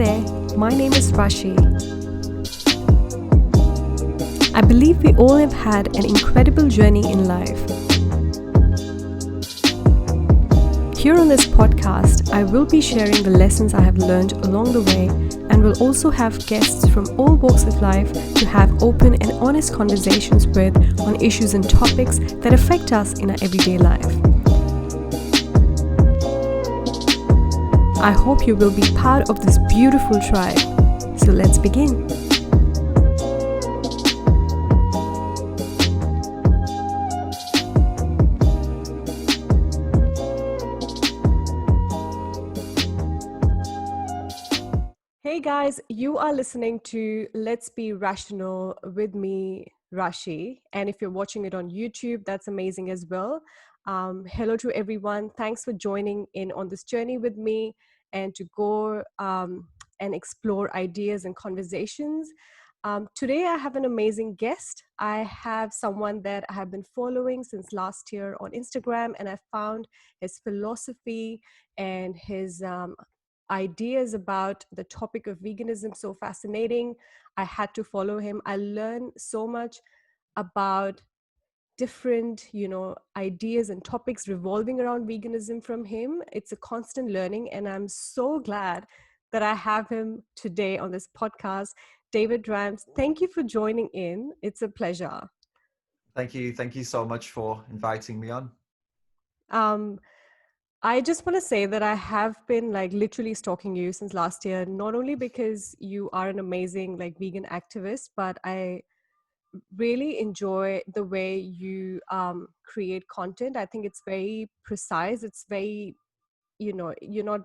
there, my name is Rashi. I believe we all have had an incredible journey in life. Here on this podcast, I will be sharing the lessons I have learned along the way and will also have guests from all walks of life to have open and honest conversations with on issues and topics that affect us in our everyday life. I hope you will be part of this beautiful tribe. So let's begin. Hey guys, you are listening to Let's Be Rational with me, Rashi. And if you're watching it on YouTube, that's amazing as well. Hello to everyone. Thanks for joining in on this journey with me and to go and explore ideas and conversations. Today, I have an amazing guest. I have someone that I have been following since last year on Instagram, and I found his philosophy and his ideas about the topic of veganism so fascinating. I had to follow him. I learned so much about different ideas and topics revolving around veganism from him. It's a constant learning, and I'm so glad that I have him today on this podcast. David Rams, thank you for joining in. It's a pleasure. Thank you so much for inviting me on. I just want to say that I have been literally stalking you since last year, not only because you are an amazing vegan activist, but I really enjoy the way you create content. I think it's very precise. It's very, you're not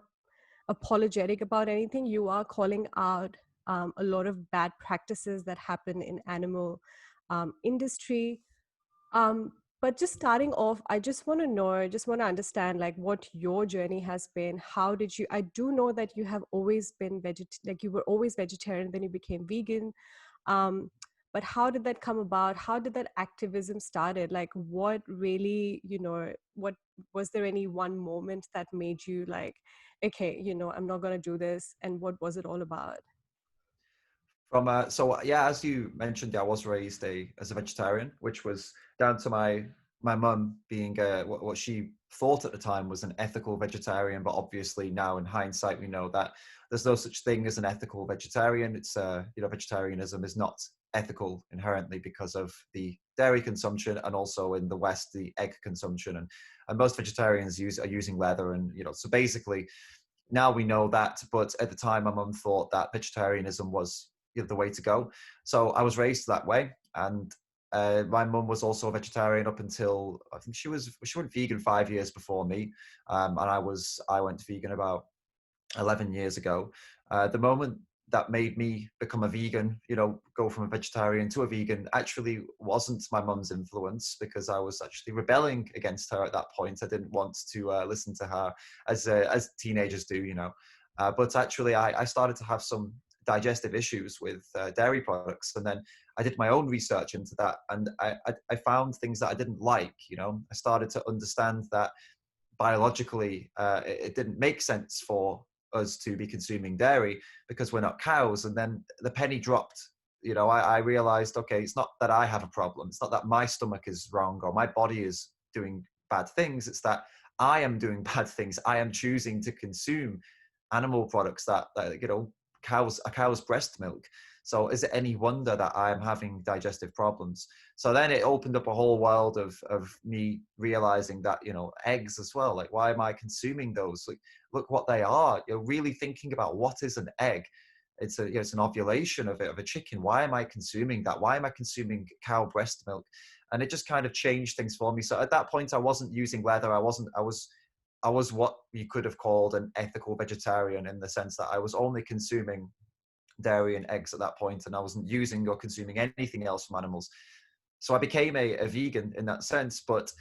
apologetic about anything. You are calling out a lot of bad practices that happen in animal industry. But just starting off, I just want to understand what your journey has been. How did you, I do know that you have always been you were always vegetarian, then you became vegan. But how did that come about? How did that activism started? What really, what was there any one moment that made you okay, I'm not going to do this? And what was it all about? As you mentioned, I was raised as a vegetarian, which was down to my mum being what she thought at the time was an ethical vegetarian, but obviously now in hindsight we know that there's no such thing as an ethical vegetarian. It's vegetarianism is not ethical inherently because of the dairy consumption, and also in the West the egg consumption, and most vegetarians are using leather, and so basically now we know that. But at the time my mum thought that vegetarianism was the way to go. So I was raised that way, and my mum was also a vegetarian up until I think she went vegan 5 years before me, and I went vegan about 11 years ago. The moment that made me become a vegan, go from a vegetarian to a vegan, actually wasn't my mum's influence, because I was actually rebelling against her at that point. I didn't want to listen to her as teenagers do, but actually I started to have some digestive issues with dairy products, and then I did my own research into that, and I found things that I didn't like. I started to understand that biologically it didn't make sense for us to be consuming dairy because we're not cows. And then the penny dropped. I realized, okay, it's not that I have a problem, it's not that my stomach is wrong or my body is doing bad things, it's that I am doing bad things. I am choosing to consume animal products that a cow's breast milk. So is it any wonder that I'm having digestive problems? So then it opened up a whole world of me realizing that, eggs as well, why am I consuming those? Look what they are. You're really thinking about what is an egg. It's an ovulation of a chicken. Why am I consuming that? Why am I consuming cow breast milk? And it just kind of changed things for me. So at that point, I wasn't using leather. I was what you could have called an ethical vegetarian, in the sense that I was only consuming dairy and eggs at that point, and I wasn't using or consuming anything else from animals. So I became a vegan in that sense, but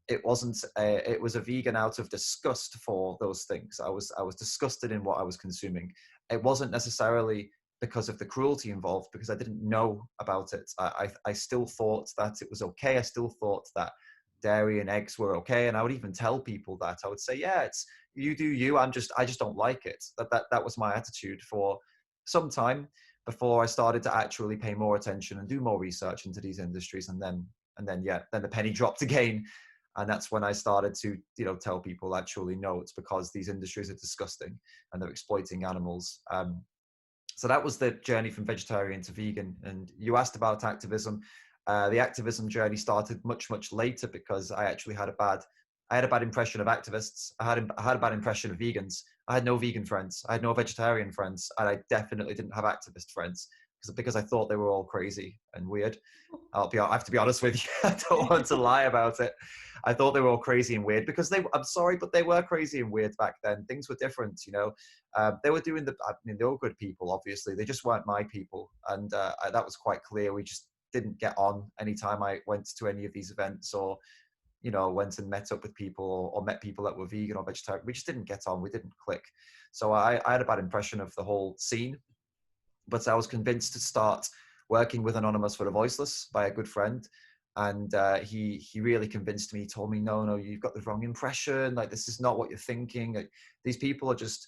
it wasn't. It was a vegan out of disgust for those things. I was disgusted in what I was consuming. It wasn't necessarily because of the cruelty involved, because I didn't know about it. I still thought that it was okay. I still thought that dairy and eggs were okay. And I would even tell people that. I would say, yeah, it's you do you. I just don't like it. That was my attitude for some time before I started to actually pay more attention and do more research into these industries. Then the penny dropped again. And that's when I started to, tell people actually, no, it's because these industries are disgusting and they're exploiting animals. So that was the journey from vegetarian to vegan. And you asked about activism. The activism journey started much, much later because I actually had a bad impression of activists. I had a bad impression of vegans. I had no vegan friends. I had no vegetarian friends. And I definitely didn't have activist friends because I thought they were all crazy and weird. I have to be honest with you. I don't want to lie about it. I thought they were all crazy and weird because I'm sorry, but they were crazy and weird back then. Things were different, they were they were good people, obviously. They just weren't my people. And that was quite clear. We just didn't get on anytime I went to any of these events or, went and met up with people or met people that were vegan or vegetarian. We just didn't get on. We didn't click. So I had a bad impression of the whole scene, but I was convinced to start working with Anonymous for the Voiceless by a good friend. And he really convinced me. He told me, no, you've got the wrong impression. Like, this is not what you're thinking. Like, these people are just,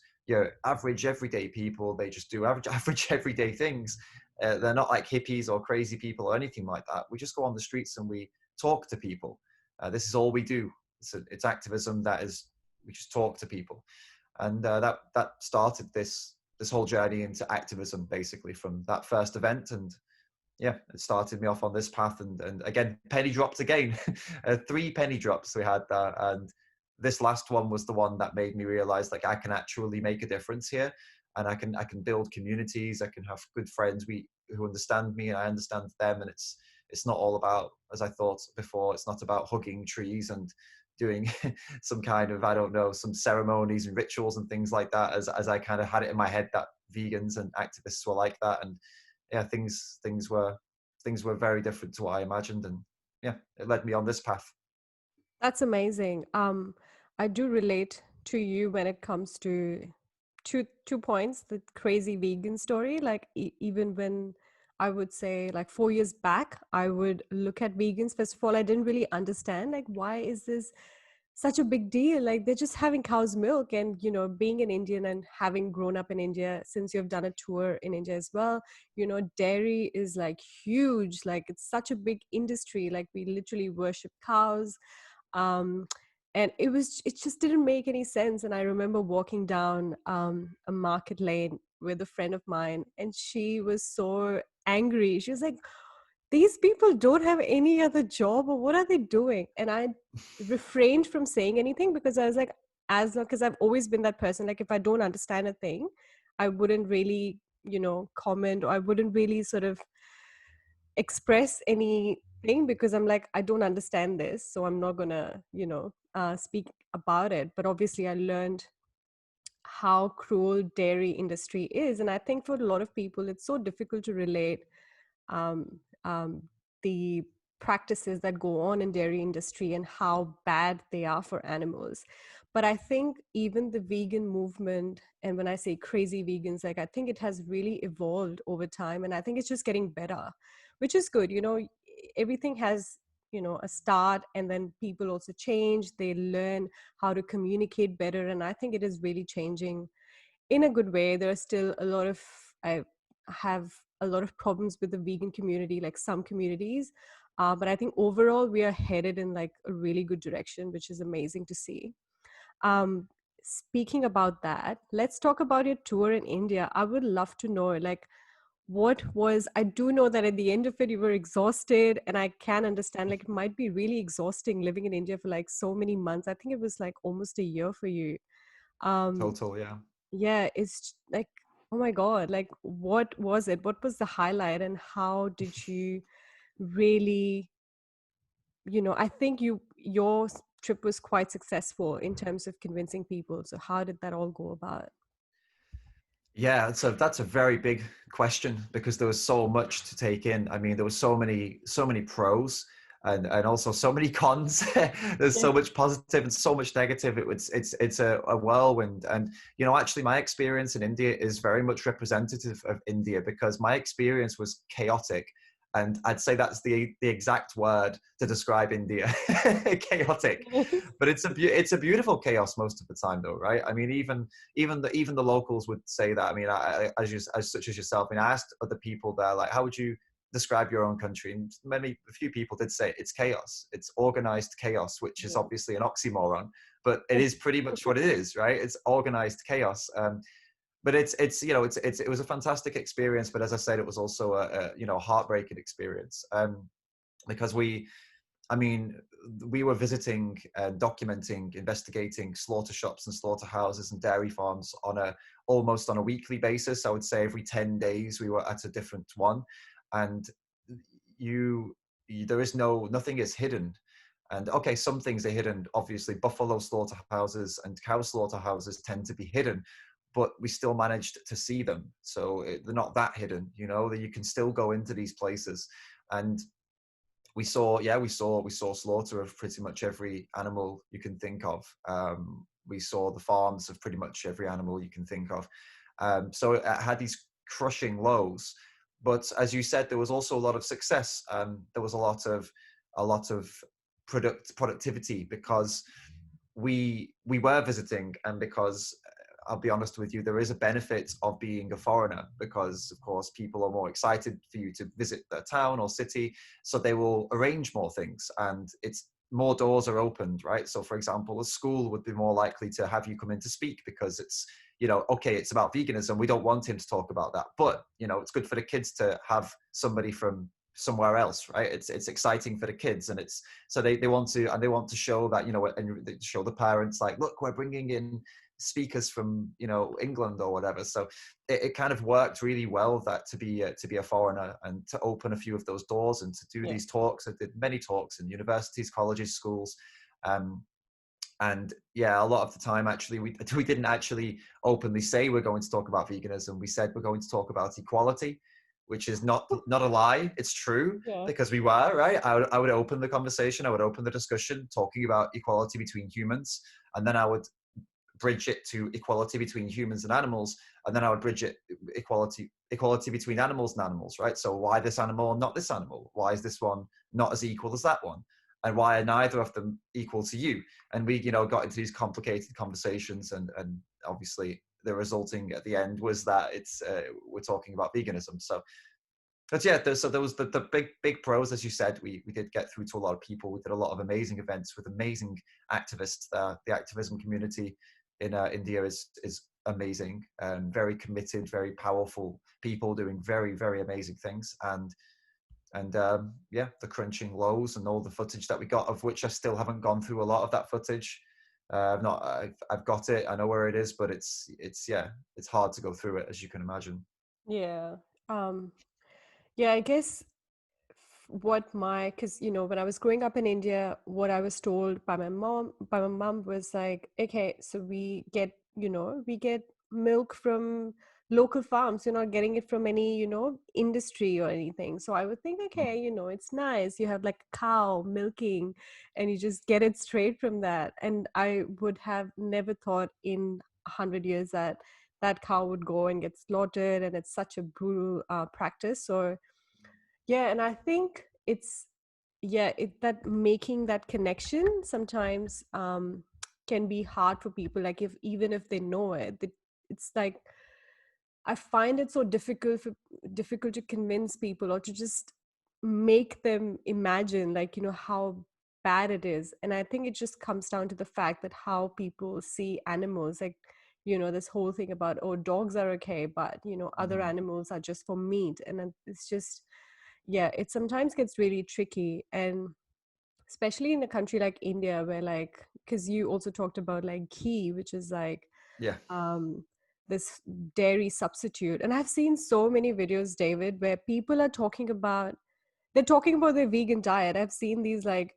average, everyday people. They just do average, everyday things. They're not like hippies or crazy people or anything like that. We just go on the streets and we talk to people. This is all we do. It's activism. We just talk to people. And that started this whole journey into activism, basically, from that first event. And yeah, it started me off on this path. And again, penny dropped again. 3 penny drops we had there. And this last one was the one that made me realize, like, I can actually make a difference here. And I can build communities. I can have good friends who understand me and I understand them. And it's not all about, as I thought before, it's not about hugging trees and doing some kind of, I don't know, some ceremonies and rituals and things like that, as I kind of had it in my head that vegans and activists were like that. And yeah, things were very different to what I imagined. And yeah, it led me on this path. That's amazing. I do relate to you when it comes to two points, the crazy vegan story. Like even when I would say like 4 years back, I would look at vegans. First of all, I didn't really understand like why is this such a big deal? Like they're just having cow's milk. And being an Indian and having grown up in India, since you've done a tour in India as well, dairy is like huge. Like it's such a big industry. Like we literally worship cows. um, and it just didn't make any sense. And I remember walking down a market lane with a friend of mine, and she was so angry. She was like, these people don't have any other job, or what are they doing? And I refrained from saying anything because I was like, as long, because I've always been that person, like if I don't understand a thing, I wouldn't really comment, or I wouldn't really sort of express anything, because I'm like, I don't understand this, so I'm not gonna speak about it. But obviously I learned how cruel dairy industry is, and I think for a lot of people it's so difficult to relate um, um, the practices that go on in dairy industry and how bad they are for animals. But I think even the vegan movement, and when I say crazy vegans, like I think it has really evolved over time, and I think it's just getting better, which is good. Everything has a start, and then people also change, they learn how to communicate better, and I think it is really changing in a good way. There are still I have a lot of problems with the vegan community, like some communities, but I think overall we are headed in like a really good direction, which is amazing to see. um, Speaking about that, let's talk about your tour in India. I would love to know, like, I do know that at the end of it you were exhausted, and I can understand like it might be really exhausting living in India for like so many months. I think it was like almost a year for you. um Total, yeah. yeah, it's like, oh my God, like what was it? What was the highlight, and how did you really, I think your trip was quite successful in terms of convincing people. So how did that all go about? Yeah, so that's a very big question because there was so much to take in. I mean, there was so many pros and also so many cons. There's Yeah. so much positive and so much negative. It's a whirlwind. And actually, my experience in India is very much representative of India because my experience was chaotic And I'd say that's the exact word to describe India. Chaotic. But it's a beautiful chaos most of the time, though, right? I mean, even the locals would say that. I mean, as such as yourself, I mean, I asked other people there, like, how would you describe your own country? And a few people did say it's chaos. It's organized chaos, which is Yeah. obviously an oxymoron, but it is pretty much what it is, right? It's organized chaos. But it was a fantastic experience. But as I said, it was also a heartbreaking experience, because I mean, we were visiting, documenting, investigating slaughter shops and slaughterhouses and dairy farms almost on a weekly basis. I would say every 10 days we were at a different one, and nothing is hidden. And okay, some things are hidden. Obviously, buffalo slaughterhouses and cow slaughterhouses tend to be hidden, but we still managed to see them. So they're not that hidden, that you can still go into these places. And we saw slaughter of pretty much every animal you can think of. We saw the farms of pretty much every animal you can think of. So it had these crushing lows, but as you said, there was also a lot of success. There was a lot of productivity, because we were visiting, and because I'll be honest with you, there is a benefit of being a foreigner, because of course people are more excited for you to visit their town or city, so they will arrange more things, and it's more doors are opened, right? So for example, a school would be more likely to have you come in to speak, because it's, okay, it's about veganism, we don't want him to talk about that, but it's good for the kids to have somebody from somewhere else, right? It's exciting for the kids, and it's so they want to show that, and they show the parents, like, look, we're bringing in speakers from England or whatever. So it kind of worked really well, that to be a foreigner and to open a few of those doors and to do Yeah. these talks. I did many talks in universities, colleges, schools, and yeah, a lot of the time actually we didn't actually openly say we're going to talk about veganism. We said we're going to talk about equality, which is not a lie. It's true, Yeah. because we were, right. I would open the conversation, I would open the discussion talking about equality between humans, and then I would bridge it to equality between humans and animals, and then I would bridge it equality between animals and animals, right? So why this animal and not this animal? Why is this one not as equal as that one? And why are neither of them equal to you? And we, got into these complicated conversations, and obviously the resulting at the end was that we're talking about veganism. So but yeah, so there was the big pros, as you said. We did get through to a lot of people. We did a lot of amazing events with amazing activists there. The activism community in India is amazing, and very committed, very powerful people doing very, very amazing things. And yeah, the crunching lows and all the footage that we got, of which I still haven't gone through a lot of that footage. I've got it. I know where it is, but it's hard to go through it, as you can imagine. Yeah. Um, yeah, I guess because when I was growing up in India, what I was told by my mom was like, okay, so we get milk from local farms. You're not getting it from any industry or anything. So I would think, okay, it's nice, you have like a cow milking and you just get it straight from that. And I would have never thought in 100 years that that cow would go and get slaughtered, and it's such a brutal practice. Or yeah, and I think that making that connection sometimes can be hard for people. Like if even if they know it, it's like I find it so difficult to convince people or to just make them imagine, like, how bad it is. And I think it just comes down to the fact that how people see animals, like, this whole thing about, oh, dogs are okay, but other Mhm. animals are just for meat. And then it's just, yeah, it sometimes gets really tricky. And especially in a country like India, where, like, because you also talked about like ghee, which is like Yeah. um this dairy substitute. And I've seen so many videos, David, where people are they're talking about their vegan diet. I've seen these like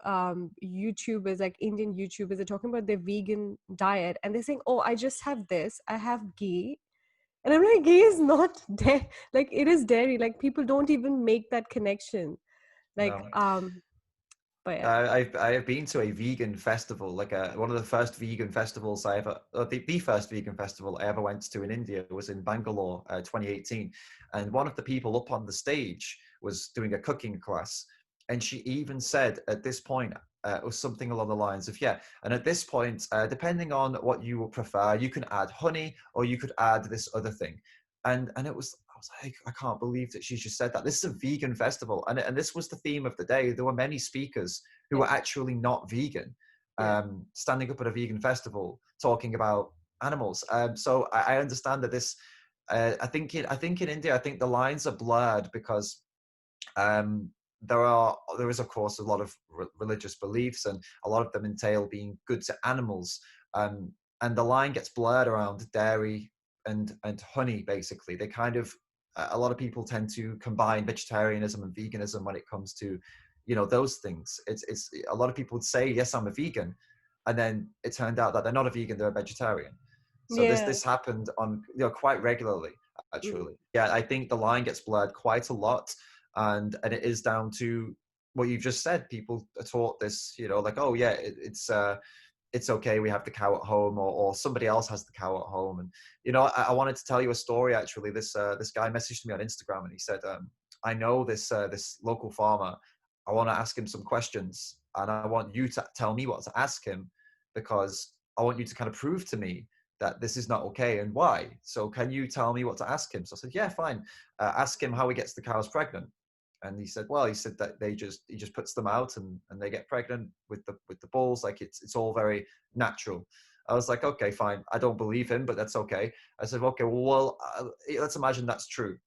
YouTubers, like Indian YouTubers, they're talking about their vegan diet, and they're saying, oh, I just have this, I have ghee. And I'm like, ghee is not dairy. Like, it is dairy. Like, people don't even make that connection. Like, No. but yeah. I have been to a vegan festival, like one of the first vegan festivals I ever, the first vegan festival I ever went to in India was in Bangalore, 2018. And one of the people up on the stage was doing a cooking class, and she even said at this point, it was something along the lines of, yeah, and at this point, depending on what you would prefer, you can add honey or you could add this other thing. And it was, I was like, I can't believe that she just said that. This is a vegan festival. And this was the theme of the day. There were many speakers who were Yeah. actually not vegan, Yeah. standing up at a vegan festival talking about animals. So I understand that this, I think in India, I think the lines are blurred because um, there is of course a lot of religious beliefs, and a lot of them entail being good to animals, um, and the line gets blurred around dairy and honey. Basically, they kind of, a lot of people tend to combine vegetarianism and veganism when it comes to, those things. It's a lot of people would say, yes, I'm a vegan, and then it turned out that they're not a vegan, they're a vegetarian. So Yeah. this happened on, quite regularly, Mm. actually. Yeah, I think the line gets blurred quite a lot, and it is down to what you've just said. People are taught this, like, oh yeah, it's okay, we have the cow at home, or somebody else has the cow at home. And I wanted to tell you a story, actually. This guy messaged me on Instagram, and he said, I know this local farmer. I want to ask him some questions, and I want you to tell me what to ask him, because I want you to kind of prove to me that this is not okay and why. So can you tell me what to ask him? So I said, yeah, fine. Ask him how he gets the cows pregnant. And he said, well, he said that he just puts them out, and they get pregnant with the bulls. Like it's all very natural. I was like, okay, fine. I don't believe him, but that's okay. I said, okay, let's imagine that's true.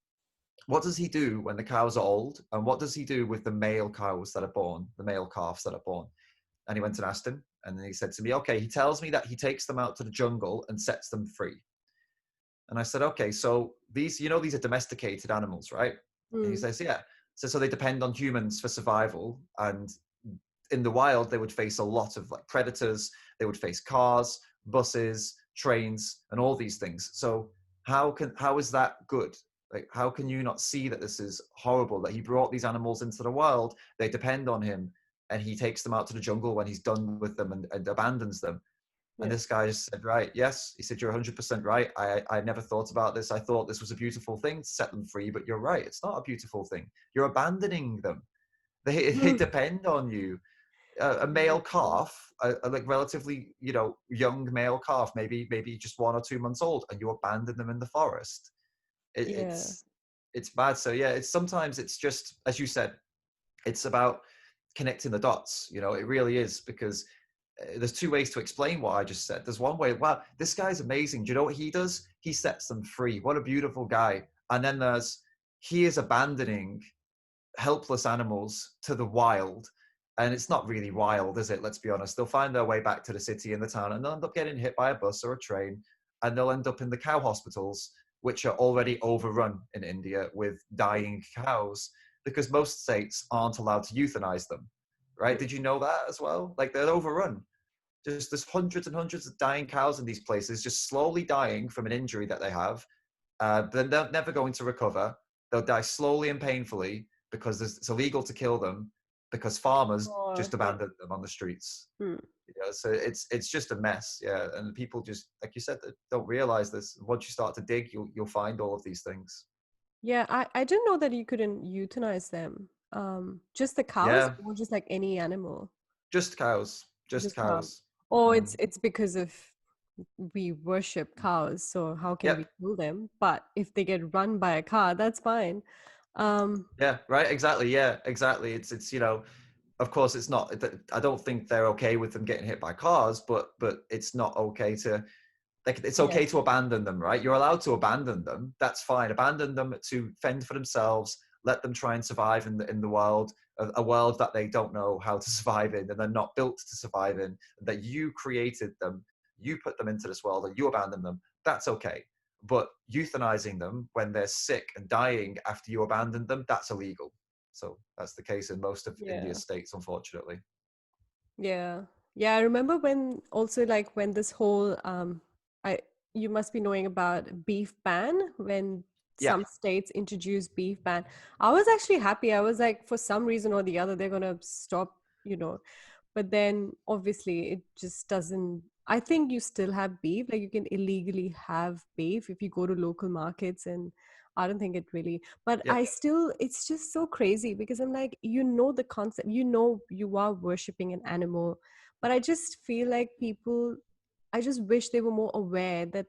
What does he do when the cows are old? And what does he do with the male cows that are born, the male calves that are born? And he went and asked him. And then he said to me, okay, he tells me that he takes them out to the jungle and sets them free. And I said, okay, so these are domesticated animals, right? And he Mm. says, yeah. So they depend on humans for survival. And in the wild, they would face a lot of like predators. They would face cars, buses, trains, and all these things. So how is that good? Like, how can you not see that this is horrible, that he brought these animals into the wild, they depend on him, and he takes them out to the jungle when he's done with them, and abandons them? And Yeah. this guy just said, right, yes. He said, you're 100% right. I never thought about this. I thought this was a beautiful thing to set them free, but you're right. It's not a beautiful thing. You're abandoning them. They Mm. depend on you. A male Exactly. calf, a like relatively, young male calf, maybe just 1 or 2 months old, and you abandon them in the forest. It, Yeah. it's it's bad. So yeah, sometimes it's just, as you said, it's about connecting the dots. It really is, because there's two ways to explain what I just said. There's one way, wow, this guy's amazing. Do you know what he does? He sets them free. What a beautiful guy. And then he is abandoning helpless animals to the wild. And it's not really wild, is it? Let's be honest. They'll find their way back to the city and the town, and they'll end up getting hit by a bus or a train, and they'll end up in the cow hospitals, which are already overrun in India with dying cows, because most states aren't allowed to euthanize them. Right? Mm. Did you know that as well? Like, they're overrun. There's hundreds and hundreds of dying cows in these places, just slowly dying from an injury that they have. They're never going to recover. They'll die slowly and painfully, because it's illegal to kill them, because farmers Oh, just yeah. abandon them on the streets. Mm. So it's just a mess. Yeah, and people just, like you said, don't realize this. Once you start to dig, you'll find all of these things. Yeah, I didn't know that you couldn't euthanize them. Just the cows Yeah, or just like any animal? just cows, just Just cows. cows. Oh, Mm. it's because of we worship cows, so how can we Yep. kill them? But if they get run by a car, that's fine. Um, Yeah. Right. Exactly. Yeah. Exactly. It's of course it's not. I don't think they're okay with them getting hit by cars, but it's not okay to, like, it's yeah, okay to abandon them, right? You're allowed to abandon them. That's fine. Abandon them to fend for themselves. Let them try and survive in the world, a world that they don't know how to survive in, and they're not built to survive in. That you created them, you put them into this world, and you abandon them. That's okay. But euthanizing them when they're sick and dying after you abandoned them, that's illegal. So that's the case in most of yeah. India's states, unfortunately. Yeah. Yeah, I remember when also like when this whole I you must be knowing about beef ban when Yeah. some states introduced beef ban. I was actually happy. I was like for some reason or the other they're going to stop, you know. But then obviously it just doesn't I think you still have beef. Like you can illegally have beef if you go to local markets, and I don't think it really. But Yeah. I still, it's just so crazy because I'm like, the concept, you are worshiping an animal, but I just feel like people, I just wish they were more aware that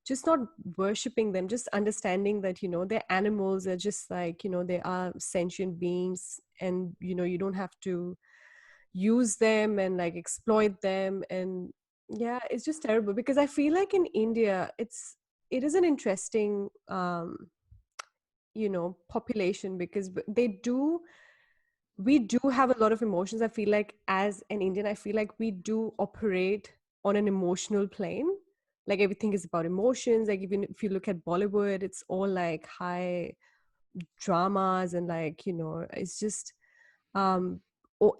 just not worshiping them, just understanding that, they're animals, they're just like, they are sentient beings, and, you don't have to use them and like exploit them. And yeah, it's just terrible because I feel like in India it is an interesting population because we do have a lot of emotions. I feel like as an Indian, I feel like we do operate on an emotional plane. Like everything is about emotions. Like even if you look at Bollywood, it's all like high dramas, and like, it's just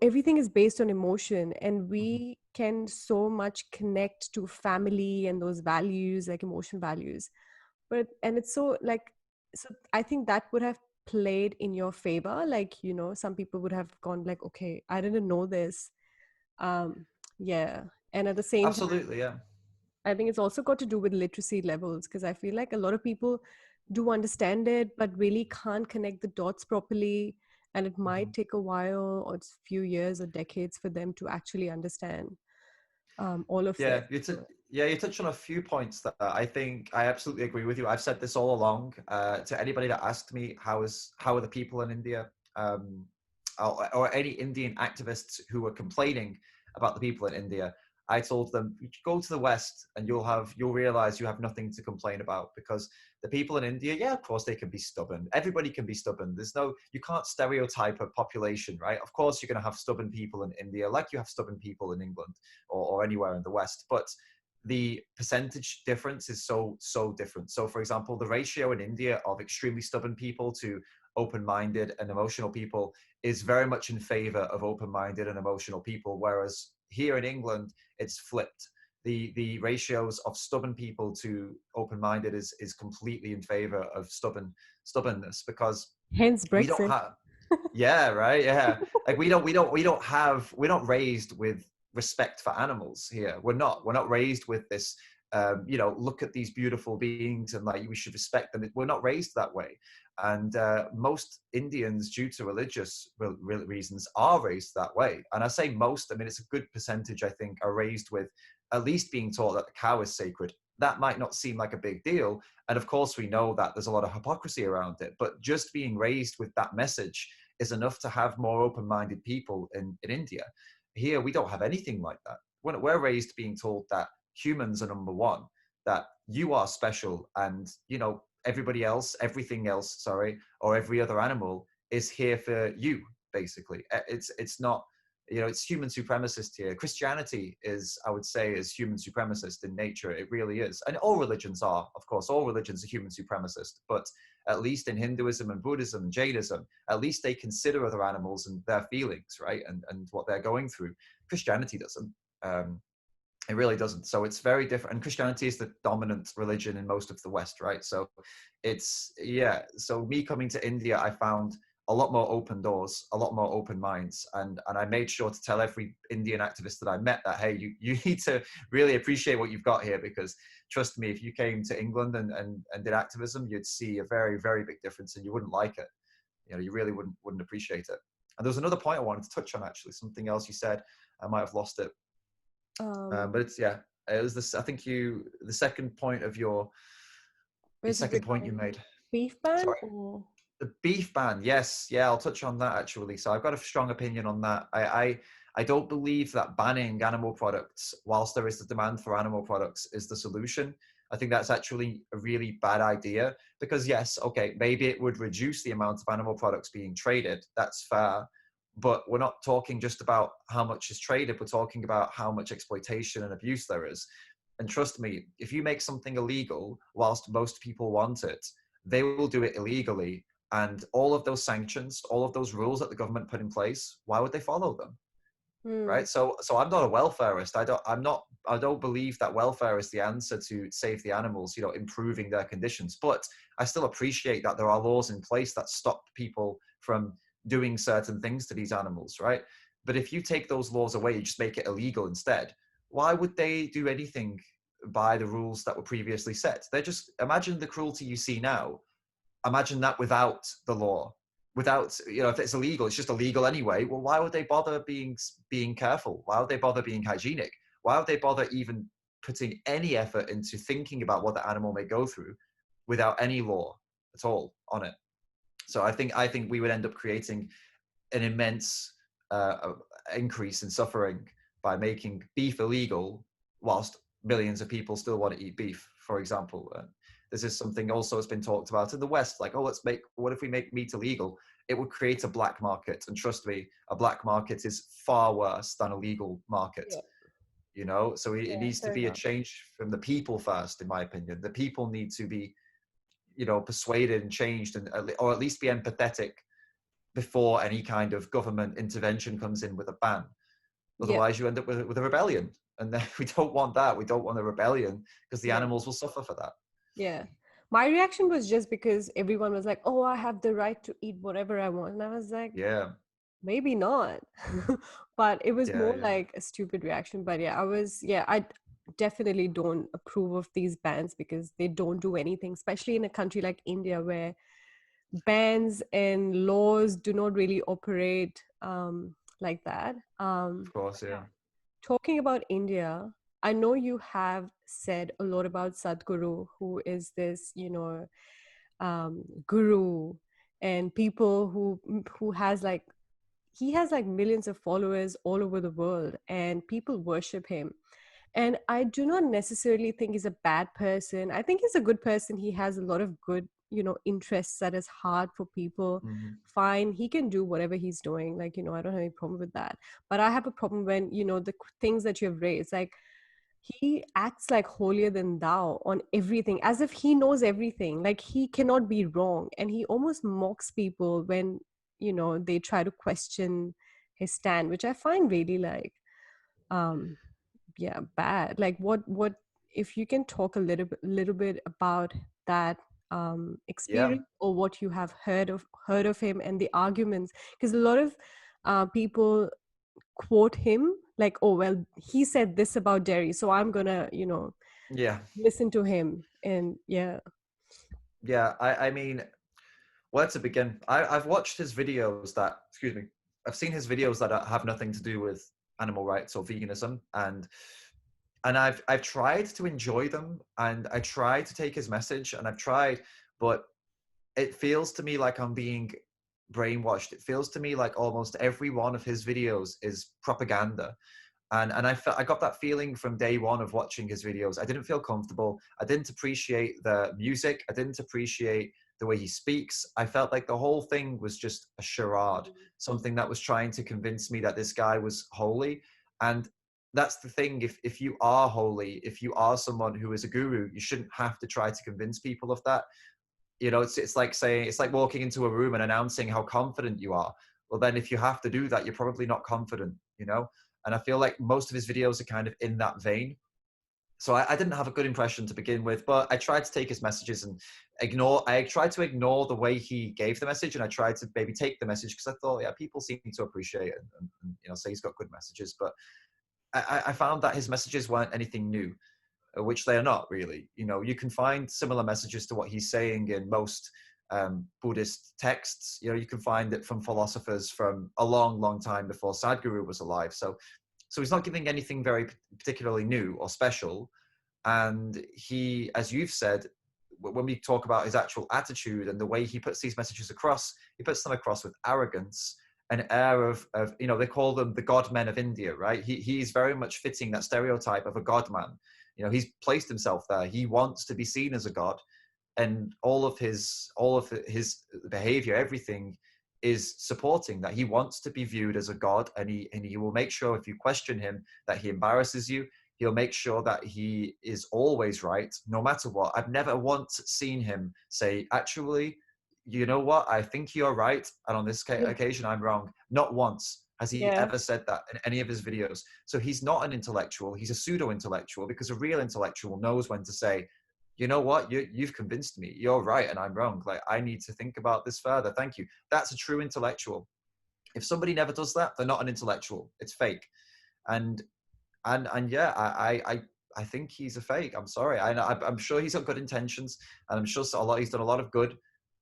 everything is based on emotion, and Mhm. we can so much connect to family and those values, like emotion values. And it's so like, so I think that would have played in your favor. Like, some people would have gone like, okay, I didn't know this. um yeah. And at the same time, Absolutely, yeah. I think it's also got to do with literacy levels, because I feel like a lot of people do understand it, but really can't connect the dots properly. And it Mhm. might take a while, or it's a few years or decades for them to actually understand all of Yeah, it. you touched on a few points that I think I absolutely agree with you. I've said this all along to anybody that asked me how are the people in India, um, or any Indian activists who were complaining about the people in India. I told them, go to the West and you'll realize you have nothing to complain about, because the people in India, yeah, of course they can be stubborn. Everybody can be stubborn. You can't stereotype a population, right? Of course you're going to have stubborn people in India, like you have stubborn people in England or anywhere in the West. But the percentage difference is so different. So, for example, the ratio in India of extremely stubborn people to open-minded and emotional people is very much in favor of open-minded and emotional people, whereas here in England it's flipped. The ratios of stubborn people to open-minded is completely in favor of stubbornness, because Hence we don't Brexit. have, yeah, right, yeah, like we're not raised with respect for animals here. We're not raised with this, look at these beautiful beings and like we should respect them. We're not raised that way. And most Indians, due to religious reasons, are raised that way. And I say most, I mean it's a good percentage, I think, are raised with at least being taught that the cow is sacred. That might not seem like a big deal, and of course we know that there's a lot of hypocrisy around it, but just being raised with that message is enough to have more open-minded people in India. Here, we don't have anything like that. When we're raised being told that humans are number one, that you are special, and everything else, sorry, or every other animal is here for you, basically. It's not, it's human supremacist here. Christianity is, I would say, is human supremacist in nature. It really is. And all religions are, of course, all religions are human supremacist, but at least in Hinduism and Buddhism and Jainism, at least they consider other animals and their feelings, right? And what they're going through. Christianity doesn't. Um, it really doesn't. So it's very different. And Christianity is the dominant religion in most of the West, right? So yeah. So me coming to India, I found a lot more open doors, a lot more open minds. And I made sure to tell every Indian activist that I met that, hey, you need to really appreciate what you've got here, because trust me, if you came to England and did activism, you'd see a very, very big difference and you wouldn't like it. You really wouldn't appreciate it. And there was another point I wanted to touch on, actually, something else you said. I might have lost it. um But it's, yeah, it was this. I think the second point of your was it second point you regarding made. beef ban Sorry, or? the beef ban. Yes, yeah, I'll touch on that actually. So I've got a strong opinion on that. I don't believe that banning animal products, whilst there is the demand for animal products, is the solution. I think that's actually a really bad idea, because yes, okay, maybe it would reduce the amount of animal products being traded. That's fair. But we're not talking just about how much is traded. We're talking about how much exploitation and abuse there is. And trust me, if you make something illegal whilst most people want it, they will do it illegally. And all of those sanctions, all of those rules that the government put in place, why would they follow them? Hmm. Right? So I'm not a welfarist. I don't believe that welfare is the answer to save the animals, improving their conditions. But I still appreciate that there are laws in place that stop people from doing certain things to these animals, right? But if you take those laws away, you just make it illegal instead, why would they do anything by the rules that were previously set? They're just, imagine the cruelty you see now. Imagine that without the law, without, you know, if it's illegal, it's just illegal anyway. Well, why would they bother being careful? Why would they bother being hygienic? Why would they bother even putting any effort into thinking about what the animal may go through without any law at all on it? So I think we would end up creating an immense increase in suffering by making beef illegal, whilst millions of people still want to eat beef, for example. This is something also has been talked about in the West, like, oh, what if we make meat illegal? It would create a black market. And trust me, a black market is far worse than a legal market, Yeah. you know? So it Yeah. needs to Fair be a enough. change from the people first, in my opinion. The people need to be, you know, persuaded and changed, and or at least be empathetic before any kind of government intervention comes in with a ban. Yeah. Otherwise, you end up with a rebellion. And then we don't want that. We don't want a rebellion because the Yeah. animals will suffer for that. Yeah. My reaction was just because everyone was like, oh, I have the right to eat whatever I want. And I was like, Yeah. maybe not. But it was Yeah. more Yeah. like a stupid reaction. But yeah, I definitely don't approve of these bans because they don't do anything, especially in a country like India where bans and laws do not really operate like that. Of course. Yeah. Talking about India, I know you have said a lot about Sadhguru, who is this, guru, and people who has like he has like millions of followers all over the world, and people worship him. And I do not necessarily think he's a bad person. I think he's a good person. He has a lot of good, interests at his heart for people. Hmm. Fine, he can do whatever he's doing. Like, I don't have any problem with that. But I have a problem when, things that you have raised, like he acts like holier than thou on everything, as if he knows everything. Like he cannot be wrong. And he almost mocks people when, they try to question his stand, which I find really like, um, yeah, bad. Like what if you can talk a little bit about that Yeah. experience, or what you have heard of him and the arguments, because a lot of people quote him like, oh well, he said this about dairy, so I'm gonna Yeah. listen to him. And yeah. Yeah. I mean, where to begin? I've watched his videos that, excuse me, I've seen his videos that have nothing to do with animal rights or veganism, and I've tried to enjoy them, and I tried to take his message, and I've tried, but it feels to me like I'm being brainwashed. It feels to me like almost every one of his videos is propaganda. And I got that feeling from day one of watching his videos. I didn't feel comfortable. I didn't appreciate the music. I didn't appreciate the way he speaks. I felt like the whole thing was just a charade, something that was trying to convince me that this guy was holy. And that's the thing. If you are holy, if you are someone who is a guru, you shouldn't have to try to convince people of that. You know, it's like saying, it's like walking into a room and announcing how confident you are. Well, then if you have to do that, you're probably not confident, you know? And I feel like most of his videos are kind of in that vein. So I didn't have a good impression to begin with, but I tried to take his messages and I tried to ignore the way he gave the message, and I tried to maybe take the message because I thought, yeah, people seem to appreciate it, and say he's got good messages. But I found that his messages weren't anything new, which they are not really. You know, you can find similar messages to what he's saying in most Buddhist texts. You know, you can find it from philosophers from a long, long time before Sadhguru was alive. So he's not giving anything very particularly new or special. And he, as you've said, when we talk about his actual attitude and the way he puts these messages across, he puts them across with arrogance, an air of they call them the god men of India, right? He's very much fitting that stereotype of a god man. He's placed himself there. He wants to be seen as a god, and all of his behavior, everything is supporting that. He wants to be viewed as a god, and he will make sure if you question him that he embarrasses you. He'll make sure that he is always right, no matter what. I've never once seen him say, actually, you know what? I think you're right, and on this occasion, I'm wrong. Not once has he Yeah. ever said that in any of his videos. So he's not an intellectual. He's a pseudo-intellectual, because a real intellectual knows when to say, you know what? You've convinced me. You're right, and I'm wrong. Like, I need to think about this further. Thank you. That's a true intellectual. If somebody never does that, they're not an intellectual. It's fake. And And yeah, I think he's a fake. I'm sorry. I'm sure he's got good intentions, and I'm sure he's done a lot of good.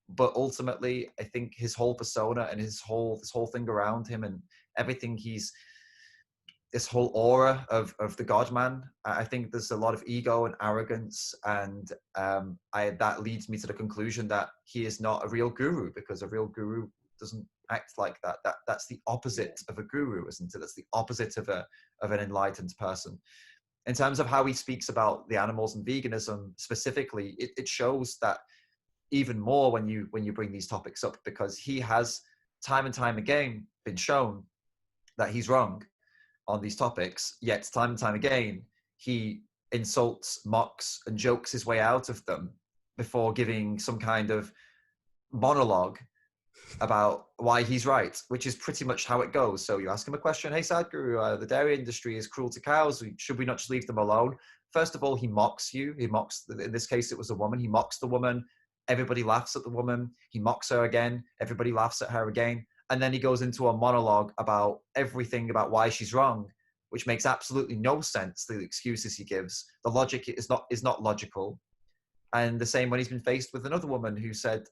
But ultimately, I think his whole persona and this whole thing around him and everything this whole aura of the God man. I think there's a lot of ego and arrogance, and that leads me to the conclusion that he is not a real guru, because a real guru doesn't act like that. That's the opposite of a guru, isn't it? That's the opposite of an enlightened person. In terms of how he speaks about the animals and veganism specifically, it shows that even more when you bring these topics up, because he has time and time again been shown that he's wrong on these topics, yet time and time again he insults, mocks, and jokes his way out of them before giving some kind of monologue about why he's right, which is pretty much how it goes. So you ask him a question: hey Sadhguru, the dairy industry is cruel to cows, should we not just leave them alone? First of all, he mocks you. He mocks, in this case it was a woman, he mocks the woman, everybody laughs at the woman. He mocks her again, everybody laughs at her again. And then he goes into a monologue about everything about why she's wrong, which makes absolutely no sense. The excuses he gives, the logic is not logical. And the same when he's been faced with another woman who said,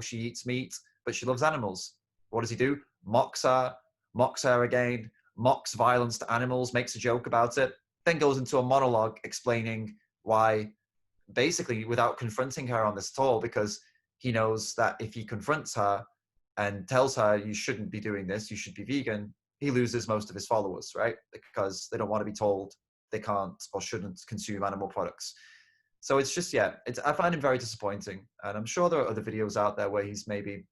she eats meat, but she loves animals. What does he do? Mocks her again, mocks violence to animals, makes a joke about it, then goes into a monologue explaining why, basically without confronting her on this at all, because he knows that if he confronts her and tells her you shouldn't be doing this, you should be vegan, he loses most of his followers, right? Because they don't want to be told they can't or shouldn't consume animal products. So it's just, I find him very disappointing. And I'm sure there are other videos out there where he's maybe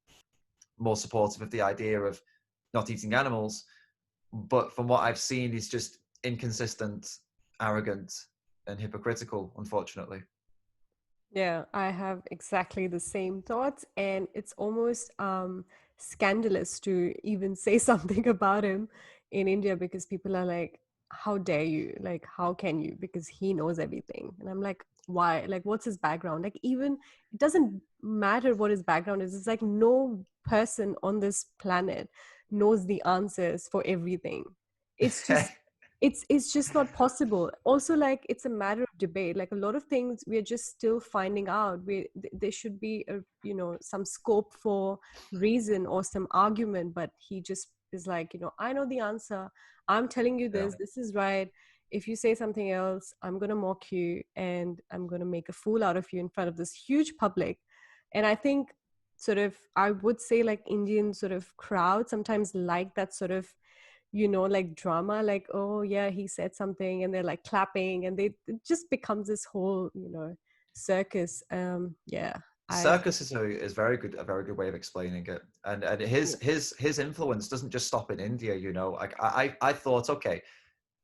more supportive of the idea of not eating animals. But from what I've seen, he's just inconsistent, arrogant, and hypocritical, unfortunately. Yeah, I have exactly the same thoughts, and it's almost scandalous to even say something about him in India, because people are like, how dare you? Like, how can you? Because he knows everything. And I'm like, why? Like, what's his background? Like, even it doesn't matter what his background is. It's like no person on this planet knows the answers for everything. It's just it's just not possible. Also, like, it's a matter of debate. Like, a lot of things we're just still finding out. There should be a, some scope for reason or some argument, but he just is like, I know the answer, I'm telling you Yeah. this is right. If you say something else, I'm going to mock you and I'm going to make a fool out of you in front of this huge public. And I think, sort of, I would say, like, Indian sort of crowd sometimes like that sort of, like, drama, like, oh yeah, he said something, and they're like clapping, and it just becomes this whole, circus. Yeah, I Circus is very good, a very good way of explaining it. And yeah. his influence doesn't just stop in India, Like I thought, okay,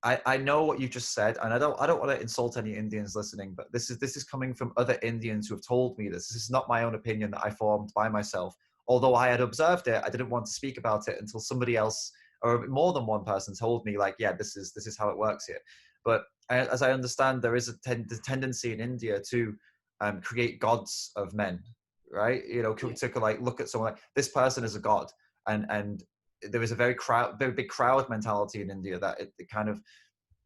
I know what you just said, and I don't want to insult any Indians listening, but this is coming from other Indians who have told me this. This is not my own opinion that I formed by myself. Although I had observed it, I didn't want to speak about it until somebody else, or more than one person, told me, like, yeah, this is how it works here. But as I understand, there is a tendency in India to create gods of men, right? Yeah. To like look at someone like this person as a god, and there is a very big crowd mentality in India that it kind of,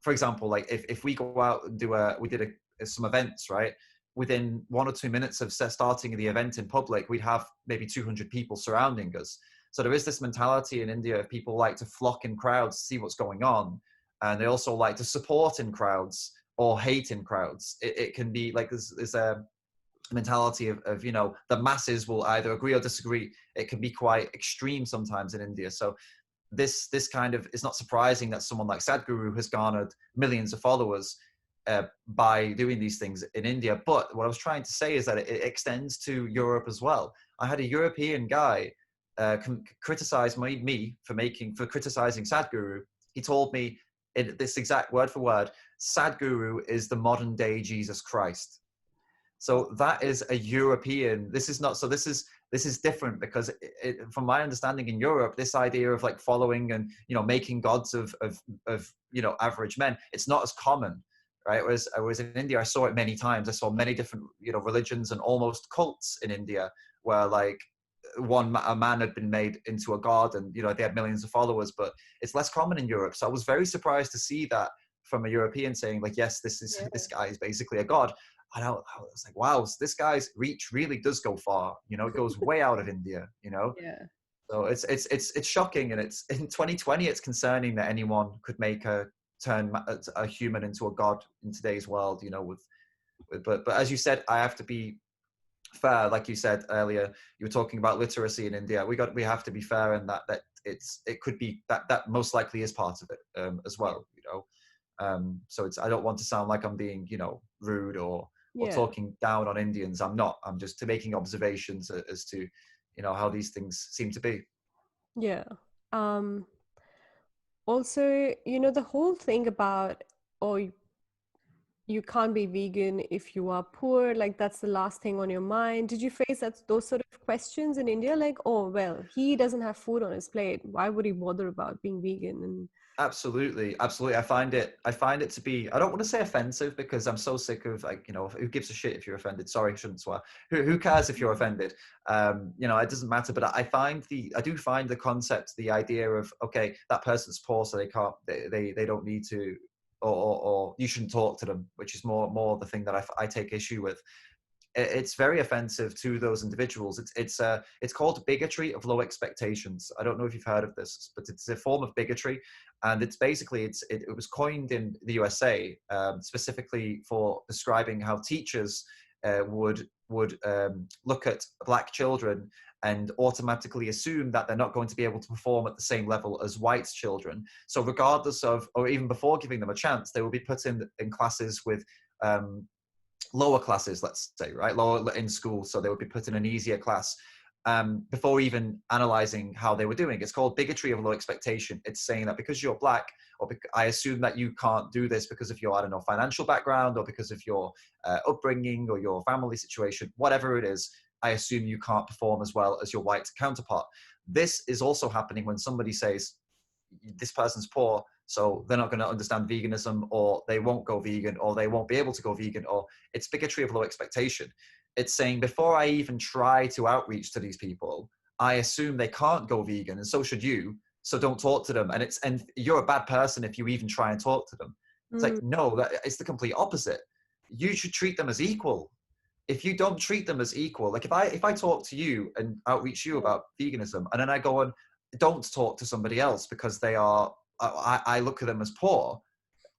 for example, like if we go out and we did some events, right? Within 1 or 2 minutes of starting the event in public, we'd have maybe 200 people surrounding us. So there is this mentality in India of people like to flock in crowds to see what's going on. And they also like to support in crowds or hate in crowds. It can be like there's a mentality of the masses will either agree or disagree. It can be quite extreme sometimes in India. So this kind of, it's not surprising that someone like Sadhguru has garnered millions of followers by doing these things in India. But what I was trying to say is that it extends to Europe as well. I had a European guy criticize me for criticizing Sadhguru. He told me in this exact word for word, Sadhguru is the modern day Jesus Christ. So that is a European. This is not. So this is different, because from my understanding in Europe, this idea of like following and making gods of average men, it's not as common, right? Whereas in India, I saw it many times. I saw many different religions and almost cults in India where like a man had been made into a god, and they had millions of followers. But it's less common in Europe. So I was very surprised to see that from a European saying like, yes, Yeah. this guy is basically a god. And I was like, wow, so this guy's reach really does go far. It goes way out of India. Yeah. So it's shocking, and it's in 2020. It's concerning that anyone could turn a human into a god in today's world. But as you said, I have to be fair. Like you said earlier, you were talking about literacy in India. We have to be fair in that it could be that most likely is part of it as Yeah. well. So I don't want to sound like I'm being rude or Yeah. talking down on Indians. I'm not. I'm just making observations as to how these things seem to be. Yeah. Um, Also, the whole thing about, oh, you can't be vegan if you are poor, like that's the last thing on your mind. Did you face those sort of questions in India? Like, oh, well, he doesn't have food on his plate. Why would he bother about being vegan? And Absolutely, absolutely. I find it to be. I don't want to say offensive because I'm so sick of who gives a shit if you're offended. Sorry, I shouldn't swear. Who cares if you're offended? It doesn't matter. But I do find the concept, the idea of okay, that person's poor, so they don't need to, or you shouldn't talk to them, which is more the thing that I take issue with. It's very offensive to those individuals. It's called bigotry of low expectations. I don't know if you've heard of this, but it's a form of bigotry, and it's basically it was coined in the USA specifically for describing how teachers would look at black children and automatically assume that they're not going to be able to perform at the same level as white children. So regardless of, or even before giving them a chance, they will be put in classes with lower classes, let's say, right? Lower in school. So they would be put in an easier class before even analyzing how they were doing. It's called bigotry of low expectation. It's saying that because you're black, I assume that you can't do this because of your, I don't know, financial background or because of your upbringing or your family situation, whatever it is. I assume you can't perform as well as your white counterpart. This is also happening when somebody says, this person's poor, so they're not going to understand veganism, or they won't go vegan, or they won't be able to go vegan, or it's bigotry of low expectation. It's saying before I even try to outreach to these people, I assume they can't go vegan, and so should you. So don't talk to them, and you're a bad person if you even try and talk to them. It's mm, like no, it's the complete opposite. You should treat them as equal. If you don't treat them as equal, like if I talk to you and outreach you yeah. about veganism, and then I go on, don't talk to somebody else because they are, I look at them as poor.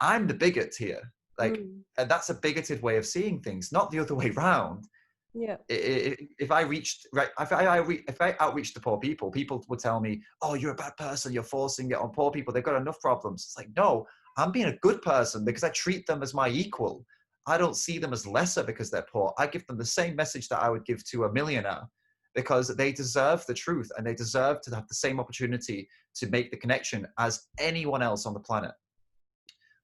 I'm the bigot here. Like, Mm, and that's a bigoted way of seeing things, not the other way around. yeah. If I reached right, if I outreach to poor people, people would tell me, "Oh, you're a bad person. You're forcing it on poor people. They've got enough problems." It's like, no, I'm being a good person because I treat them as my equal. I don't see them as lesser because they're poor. I give them the same message that I would give to a millionaire because they deserve the truth and they deserve to have the same opportunity to make the connection as anyone else on the planet.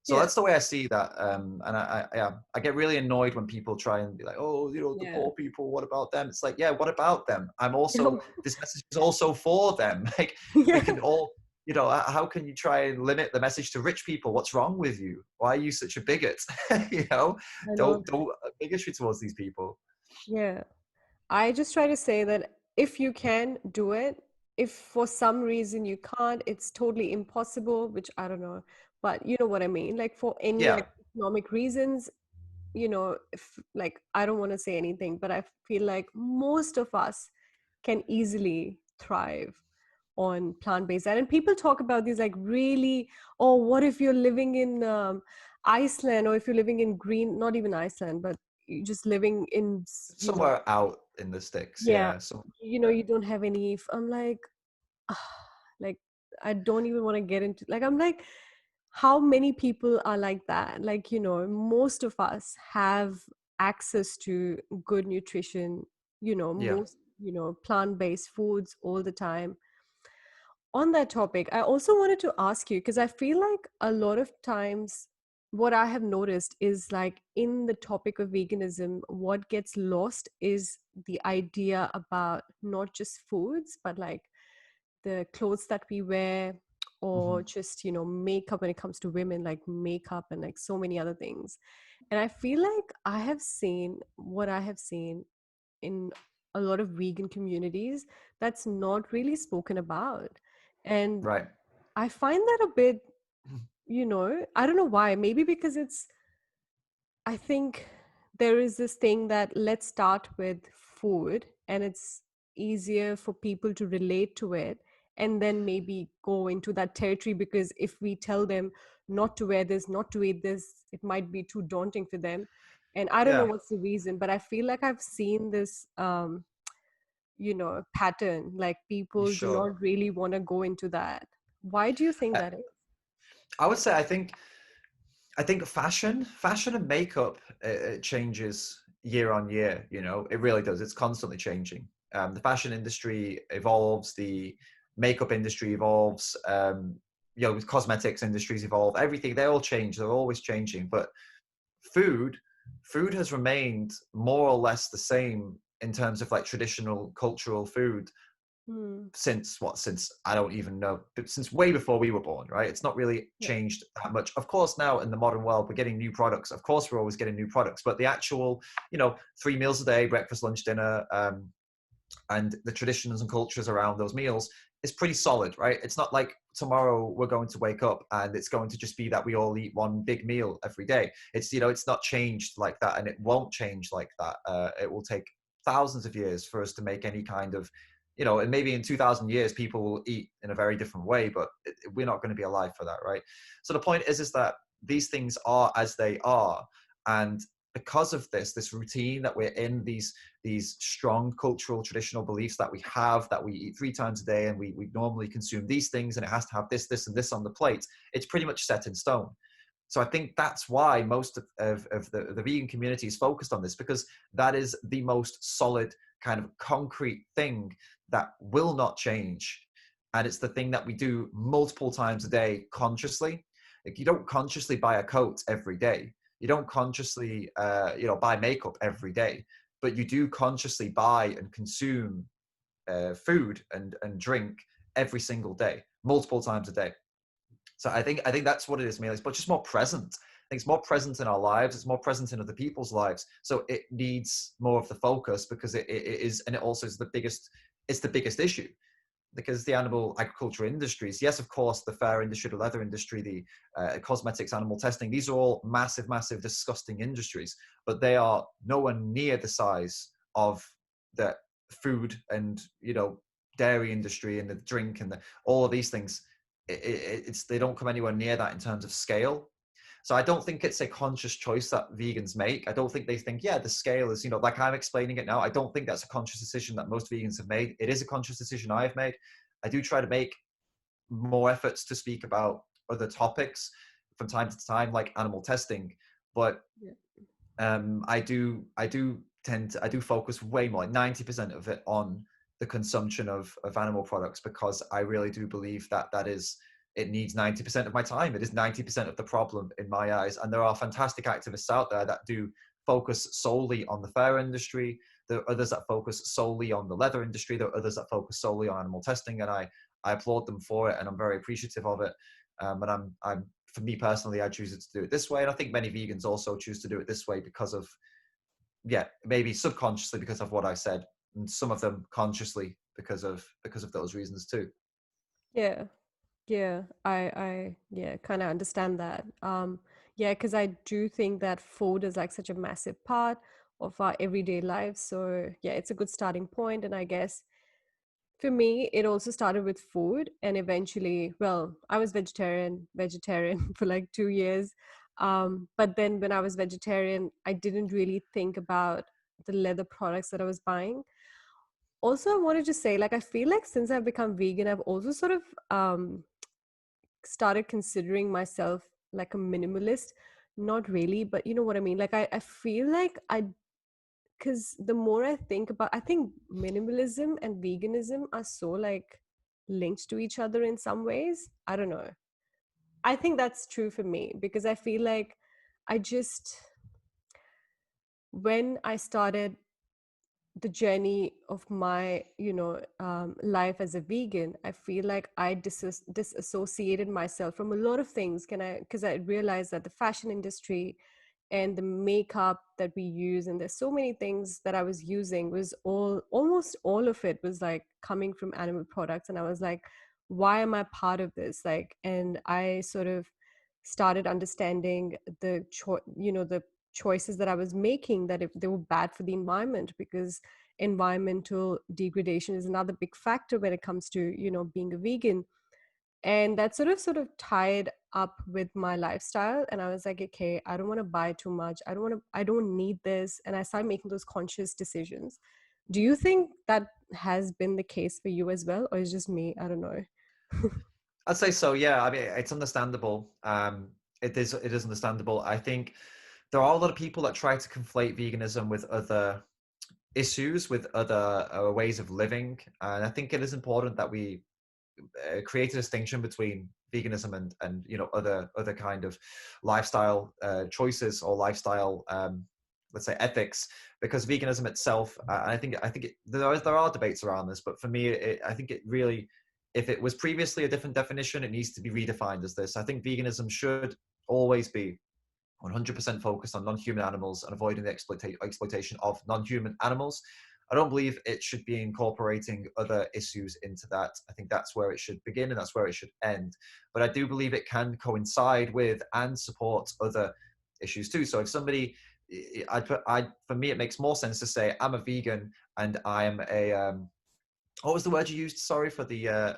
So Yeah. that's the way I see that. And I get really annoyed when people try and be like, oh, the Yeah. poor people, what about them? It's like, yeah, what about them? Yeah. This message is also for them. Like we Yeah. can all, how can you try and limit the message to rich people? What's wrong with you? Why are you such a bigot? you know, I know. don't bigotry towards these people. Yeah. I just try to say that if you can do it, if for some reason you can't, it's totally impossible, which I don't know, but you know what I mean. Like for any Yeah. like economic reasons, if like I don't want to say anything, but I feel like most of us can easily thrive on plant-based diet. And people talk about these like really, oh, what if you're living in Iceland, or if you're living in green, not even Iceland, but you just living in, Somewhere out in the sticks. yeah, Yeah. So you don't have any. I'm like, like I don't even want to get into. Like I'm like, how many people are like that? Like most of us have access to good nutrition. yeah. Most plant-based foods all the time. On that topic, I also wanted to ask you, because I feel like a lot of times what I have noticed is like in the topic of veganism, what gets lost is the idea about not just foods, but like the clothes that we wear, or Hmm. just makeup when it comes to women, like makeup and like so many other things. And I feel like I have seen in a lot of vegan communities, that's not really spoken about. And Right. I find that a bit I don't know why. Maybe because I think there is this thing that let's start with food and it's easier for people to relate to it and then maybe go into that territory, because if we tell them not to wear this, not to eat this, it might be too daunting for them. And I don't know Yeah, what's the reason, but I feel like I've seen this pattern, like you people do sure? not really want to go into that. Why do you think I, that is? I would say I think fashion and makeup it changes year on year. You know, it really does. It's constantly changing. The fashion industry evolves, the makeup industry evolves. With cosmetics industries evolve. Everything, they all change. They're always changing. But food, food has remained more or less the same in terms of like traditional cultural food Hmm. since I don't even know, but since way before we were born, right? It's not really Yeah. changed that much. Of course, now in the modern world, we're getting new products. Of course, we're always getting new products, but the actual, 3 meals a day, breakfast, lunch, dinner, and the traditions and cultures around those meals is pretty solid, right? It's not like tomorrow we're going to wake up and it's going to just be that we all eat one big meal every day. It's not changed like that, and it won't change like that. It will take thousands of years for us to make any kind of, and maybe in 2000 years people will eat in a very different way, but we're not going to be alive for that, right? So the point is that these things are as they are, and because of this routine that we're in, these strong cultural traditional beliefs that we have, that we eat 3 times a day and we normally consume these things, and it has to have this and this on the plate, it's pretty much set in stone. So I think that's why most of the vegan community is focused on this, because that is the most solid kind of concrete thing that will not change. And it's the thing that we do multiple times a day consciously. Like, you don't consciously buy a coat every day. You don't consciously, buy makeup every day, but you do consciously buy and consume food and drink every single day, multiple times a day. So I think that's what it is, mainly. But just more present. I think it's more present in our lives. It's more present in other people's lives. So it needs more of the focus, because it is, and it also is the biggest. It's the biggest issue, because the animal agriculture industries, yes, of course, the fur industry, the leather industry, the cosmetics, animal testing, these are all massive, massive, disgusting industries, but they are nowhere near the size of the food and, dairy industry and the drink and all of these things. They don't come anywhere near that in terms of scale. So I don't think it's a conscious choice that vegans make. I don't think they think, yeah, the scale is, like I'm explaining it now. I don't think that's a conscious decision that most vegans have made. It is a conscious decision I've made. I do try to make more efforts to speak about other topics from time to time, like animal testing. But Yeah. I do focus way more, 90% of it, on the consumption of animal products, because I really do believe it needs 90% of my time. It is 90% of the problem in my eyes. And there are fantastic activists out there that do focus solely on the fur industry. There are others that focus solely on the leather industry. There are others that focus solely on animal testing. And I applaud them for it, and I'm very appreciative of it. And I'm for me personally, I choose to do it this way. And I think many vegans also choose to do it this way because of, yeah, maybe subconsciously because of what I said, and some of them consciously because of those reasons too. Yeah. Yeah, I kind of understand that. Yeah, because I do think that food is like such a massive part of our everyday life. So yeah, it's a good starting point. And I guess for me, it also started with food, and eventually, well, I was vegetarian for like 2 years. But then when I was vegetarian, I didn't really think about the leather products that I was buying. Also, I wanted to say, like, I feel like since I've become vegan, I've also sort of started considering myself like a minimalist. Not really, but you know what I mean. Like I feel like because the more I think about, I think minimalism and veganism are so like linked to each other in some ways. I don't know. I think that's true for me because I feel like I just, when I started the journey of my life as a vegan, I feel like I disassociated myself from a lot of things, can I because I realized that the fashion industry and the makeup that we use, and there's so many things that I was using, was almost all of it was like coming from animal products. And I was like, why am I part of this? Like, and I sort of started understanding the choices that I was making, that if they were bad for the environment, because environmental degradation is another big factor when it comes to, being a vegan. And that sort of tied up with my lifestyle, and I was like, okay, I don't want to buy too much, I don't need this, and I started making those conscious decisions. Do you think that has been the case for you as well, or is it just me? I don't know. I'd say so. Yeah, I mean, it's understandable. It is understandable. I think there are a lot of people that try to conflate veganism with other issues, with other ways of living, and I think it is important that we create a distinction between veganism and other kind of lifestyle choices or lifestyle let's say ethics, because veganism itself, there are debates around this, but for me I think it really, if it was previously a different definition, it needs to be redefined as this. I think veganism should always be 100% focused on non-human animals and avoiding the exploitation of non-human animals. I don't believe it should be incorporating other issues into that. I think that's where it should begin and that's where it should end. But I do believe it can coincide with and support other issues too. So if somebody, for me, it makes more sense to say I'm a vegan and I'm what was the word you used? Sorry, for the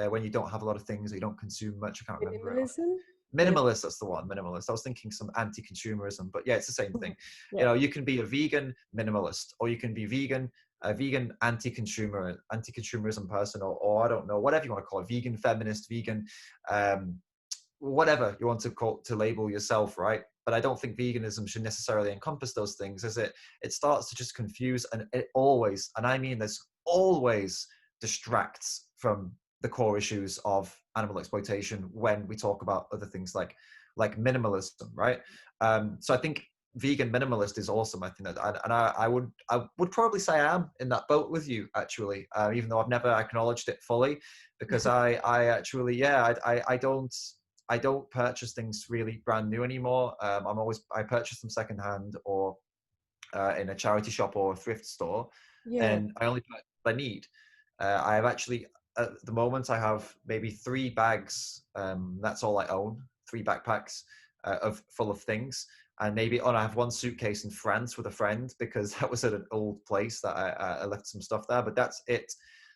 when you don't have a lot of things or you don't consume much. I can't remember it. Minimalism. Minimalist, that's the one, minimalist. I was thinking some anti-consumerism, but yeah, it's the same thing. Yeah. You can be a vegan minimalist, or you can be a vegan anti-consumerism person, or I don't know, whatever you want to call it, vegan feminist, vegan, um, whatever you want to label yourself, right? But I don't think veganism should necessarily encompass those things, as it starts to just confuse, and it always, and I mean this, always distracts from the core issues of animal exploitation when we talk about other things like minimalism, right? So I think vegan minimalist is awesome. I think that, and I would probably say I am in that boat with you, actually, even though I've never acknowledged it fully, because I actually, yeah, I don't purchase things really brand new anymore. I purchase them secondhand, or in a charity shop or a thrift store, Yeah. and I only purchase what I need. I have actually, at the moment, I have maybe 3 bags. That's all I own. 3 backpacks of full of things, and I have 1 suitcase in France with a friend, because that was at an old place that I left some stuff there. But that's it.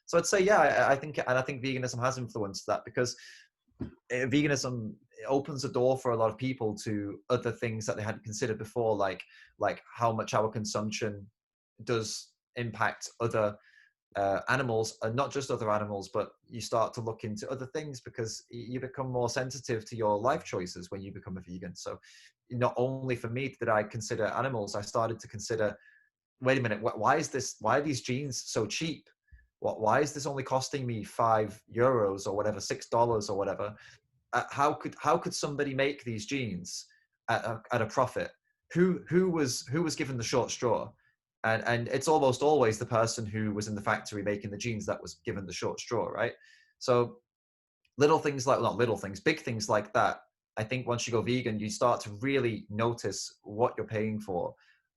So I'd say, yeah, I think veganism has influenced that, because veganism opens the door for a lot of people to other things that they hadn't considered before, like how much our consumption does impact other animals, and not just other animals, but you start to look into other things because you become more sensitive to your life choices when you become a vegan. So not only for me did I consider animals, I started to consider, wait a minute, why are these jeans so cheap? Why is this only costing me €5 or whatever, $6 or whatever? How could somebody make these jeans at a profit? Who was given the short straw? And it's almost always the person who was in the factory making the jeans that was given the short straw, right? So little things like, not little things, big things like that. I think once you go vegan, you start to really notice what you're paying for.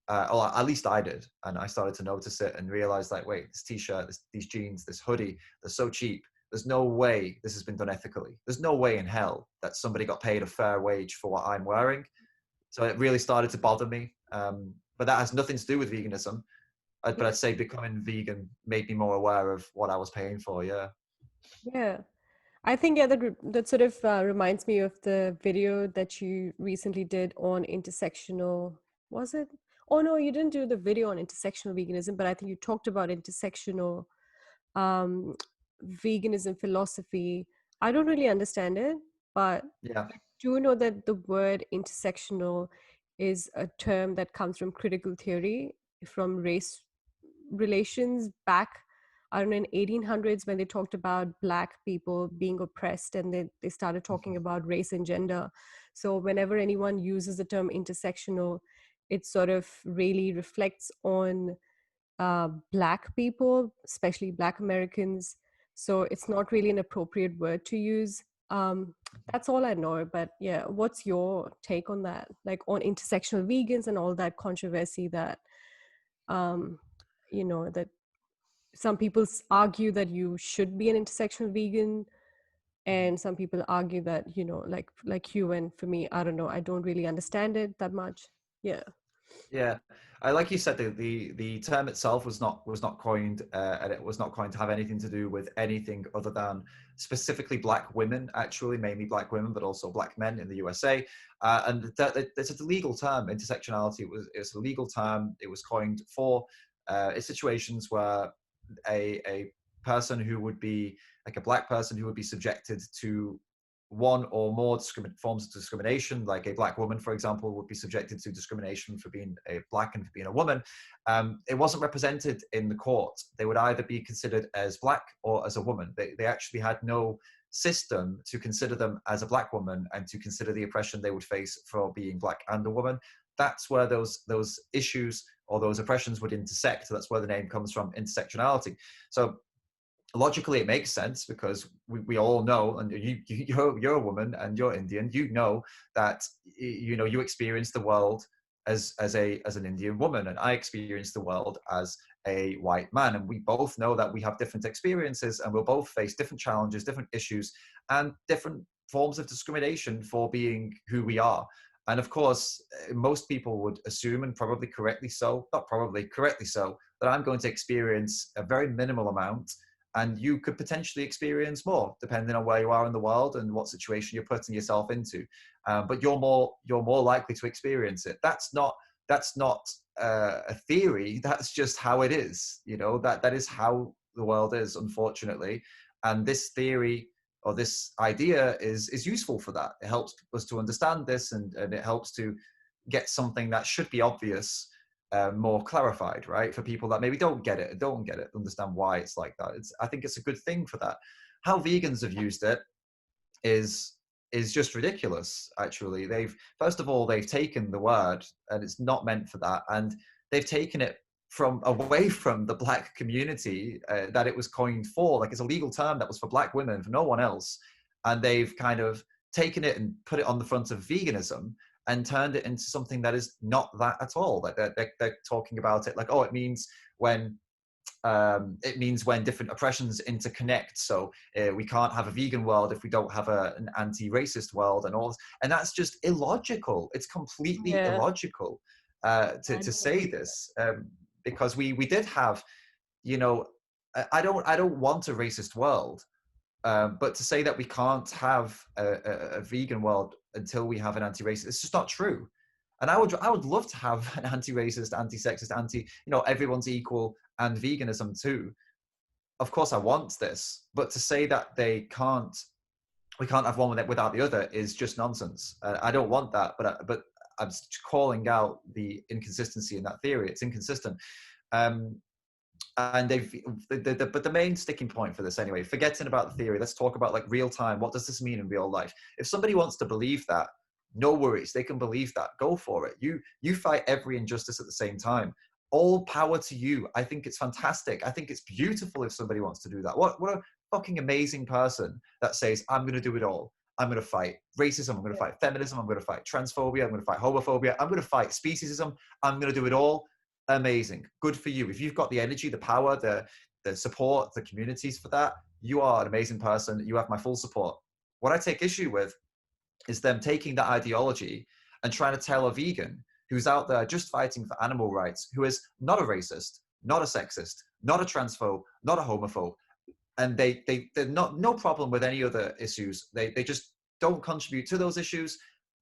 Or at least I did, and I started to notice it and realize, like, wait, this t-shirt, these jeans, this hoodie, they're so cheap. There's no way this has been done ethically. There's no way in hell that somebody got paid a fair wage for what I'm wearing. So it really started to bother me. But that has nothing to do with veganism. But Yeah. I'd say becoming vegan made me more aware of what I was paying for. Yeah. Yeah. I think, yeah, that sort of reminds me of the video that you recently did on intersectional, was it? Oh no, you didn't do the video on intersectional veganism, but I think you talked about intersectional um, veganism philosophy. I don't really understand it, but Yeah. I do know that the word intersectional is a term that comes from critical theory, from race relations back, I don't know, in 1800s, when they talked about Black people being oppressed, and they started talking Mhm. about race and gender. So whenever anyone uses the term intersectional, it sort of really reflects on Black people, especially Black Americans. So it's not really an appropriate word to use. That's all I know. But yeah, what's your take on that? Like on intersectional vegans and all that controversy that, um, that some people argue that you should be an intersectional vegan, And some people argue that, like you and for me, I don't know, I don't really understand it that much. Yeah. Yeah, I like you said, the term itself was not coined, and it was not coined to have anything to do with anything other than specifically black women, actually mainly black women, but also black men in the USA. And it's a legal term. Intersectionality it's a legal term. It was coined for situations where a person who would be like a black person who would be subjected to one or more forms of discrimination, like a black woman, for example, would be subjected to discrimination for being a black and for being a woman. It wasn't represented in the court. They would either be considered as black or as a woman. They actually had no system to consider them as a black woman and to consider the oppression they would face for being black and a woman. That's where those issues or those oppressions would intersect. That's where the name comes from, intersectionality. So logically it makes sense because we all know, and you're a woman and you're Indian, you know that you experience the world as an Indian woman, and I experience the world as a white man, and we both know that we have different experiences and we'll both face different challenges, different issues, and different forms of discrimination for being who we are. And of course, most people would assume, and probably correctly so, not probably, correctly so, that I'm going to experience a very minimal amount, and you could potentially experience more depending on where you are in the world and what situation you're putting yourself into. But you're more likely to experience it. That's not a theory. That's just how it is. That is how the world is, unfortunately. And this theory or this idea is useful for that. It helps us to understand this, and it helps to get something that should be obvious more clarified, right? For people that maybe don't get it, understand why it's like that. I think it's a good thing for that. How vegans have used it is just ridiculous, actually. First of all, they've taken the word, and it's not meant for that, and they've taken it away from the black community that it was coined for. Like, it's a legal term that was for black women, for no one else, and they've kind of taken it and put it on the front of veganism and turned it into something that is not that at all. Like, they're talking about it like, oh, it means when different oppressions interconnect. So we can't have a vegan world if we don't have an anti-racist world, and all this. And that's just illogical. It's completely Yeah, illogical I to do say agree. this, because we did have, I don't want a racist world. But to say that we can't have a vegan world until we have an anti-racist, it's just not true. And I would love to have an anti-racist, anti-sexist, everyone's equal, and veganism too. Of course, I want this, but to say that we can't have one without the other is just nonsense. I don't want that, but I'm calling out the inconsistency in that theory. It's inconsistent. And but the main sticking point for this, anyway, forgetting about the theory, let's talk about like real time. What does this mean in real life? If somebody wants to believe that, no worries, they can believe that. Go for it. You fight every injustice at the same time. All power to you. I think it's fantastic. I think it's beautiful if somebody wants to do that. What a fucking amazing person that says, I'm going to do it all. I'm going to fight racism. I'm going to fight feminism. I'm going to fight transphobia. I'm going to fight homophobia. I'm going to fight speciesism. I'm going to do it all. Amazing. Good for you. If you've got the energy, the power, the support, the communities for that, you are an amazing person. You have my full support. What I take issue with is them taking that ideology and trying to tell a vegan who's out there just fighting for animal rights, who is not a racist, not a sexist, not a transphobe, not a homophobe, and they're not no problem with any other issues. They just don't contribute to those issues,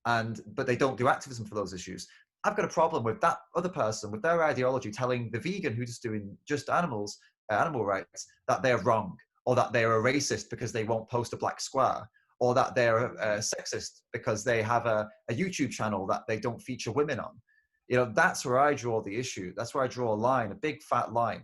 but they don't do activism for those issues. I've got a problem with that other person, with their ideology, telling the vegan who's doing just animal rights, that they're wrong, or that they're a racist because they won't post a black square, or that they're a sexist because they have a YouTube channel that they don't feature women on. That's where I draw the issue. That's where I draw a line, a big fat line.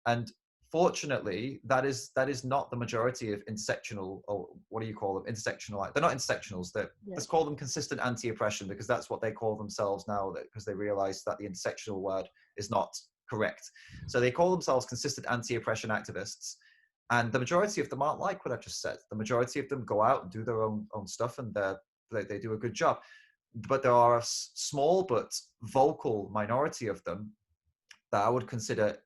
And fortunately, that is not the majority of intersectional, or what do you call them? Intersectional. They're not intersectionals. Yeah. Let's call them consistent anti-oppression, because that's what they call themselves now, because they realize that the intersectional word is not correct. So they call themselves consistent anti-oppression activists. And the majority of them aren't like what I've just said. The majority of them go out and do their own stuff, and they do a good job. But there are a small but vocal minority of them that I would consider,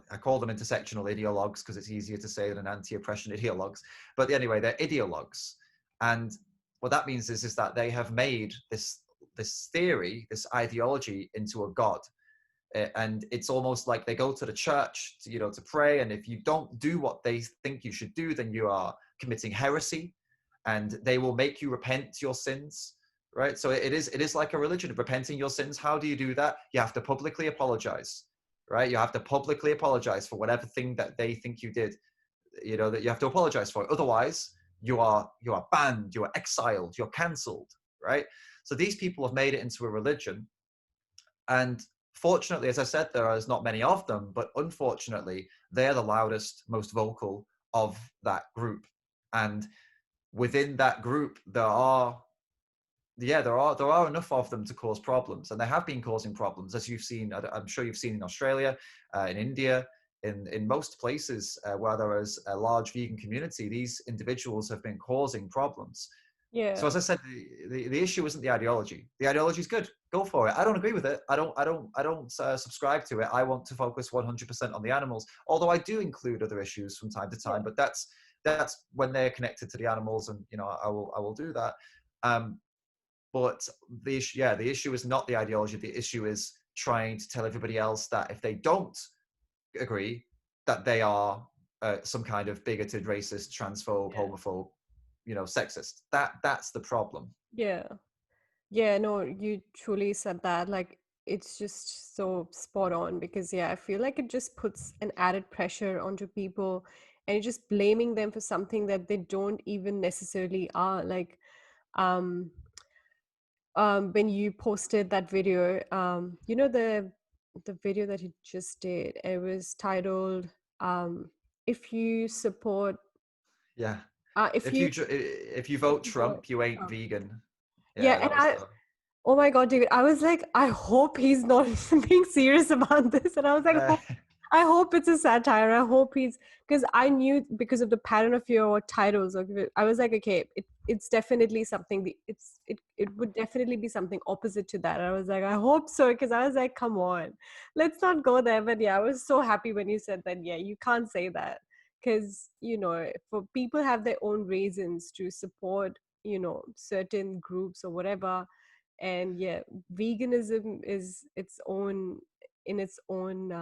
I call them intersectional ideologues because it's easier to say than anti-oppression ideologues. But anyway, they're ideologues. And what that means is that they have made this theory, this ideology into a god. And it's almost like they go to the church to, to pray. And if you don't do what they think you should do, then you are committing heresy, and they will make you repent your sins. Right. So it is like a religion, repenting your sins. How do you do that? You have to publicly apologize. Right. You have to publicly apologize for whatever thing that they think you did, that you have to apologize for. Otherwise, you are banned, you are exiled, you're cancelled. Right. So these people have made it into a religion. And fortunately, as I said, there is not many of them, but unfortunately, they're the loudest, most vocal of that group. And within that group, there are enough of them to cause problems, and they have been causing problems, as you've seen. I'm sure you've seen in Australia, in India, in most places where there is a large vegan community. These individuals have been causing problems. So Yeah. as I said, the issue isn't the ideology. The ideology is good. Go for it. I don't agree with it. I don't subscribe to it. I want to focus 100% on the animals. Although I do include other issues from time to time, but that's when they're connected to the animals, and I will do that. But the issue is not the ideology. The issue is trying to tell everybody else that if they don't agree, that they are some kind of bigoted, racist, transphobe, homophobe, sexist. That's the problem. Yeah. Yeah, no, you truly said that. Like, it's just so spot on because, yeah, I feel like it just puts an added pressure onto people and you're just blaming them for something that they don't even necessarily are. Like, um, when you posted that video, the video that you just did, it was titled, "If you support, Yeah. if you If you vote support." Trump, you ain't Oh. vegan. Yeah, Yeah, and that was the. oh my God, David, I was like, I hope he's not being serious about this. And I was like, Uh, I hope it's a satire. I hope because I knew because of the pattern of your titles. I was like, okay, it's definitely something. It would definitely be something opposite to that. I was like, I hope so, because I was like, come on, let's not go there. But yeah, I was so happy when you said that. Yeah, you can't say that because for people have their own reasons to support certain groups or whatever. And yeah, veganism is its own in its own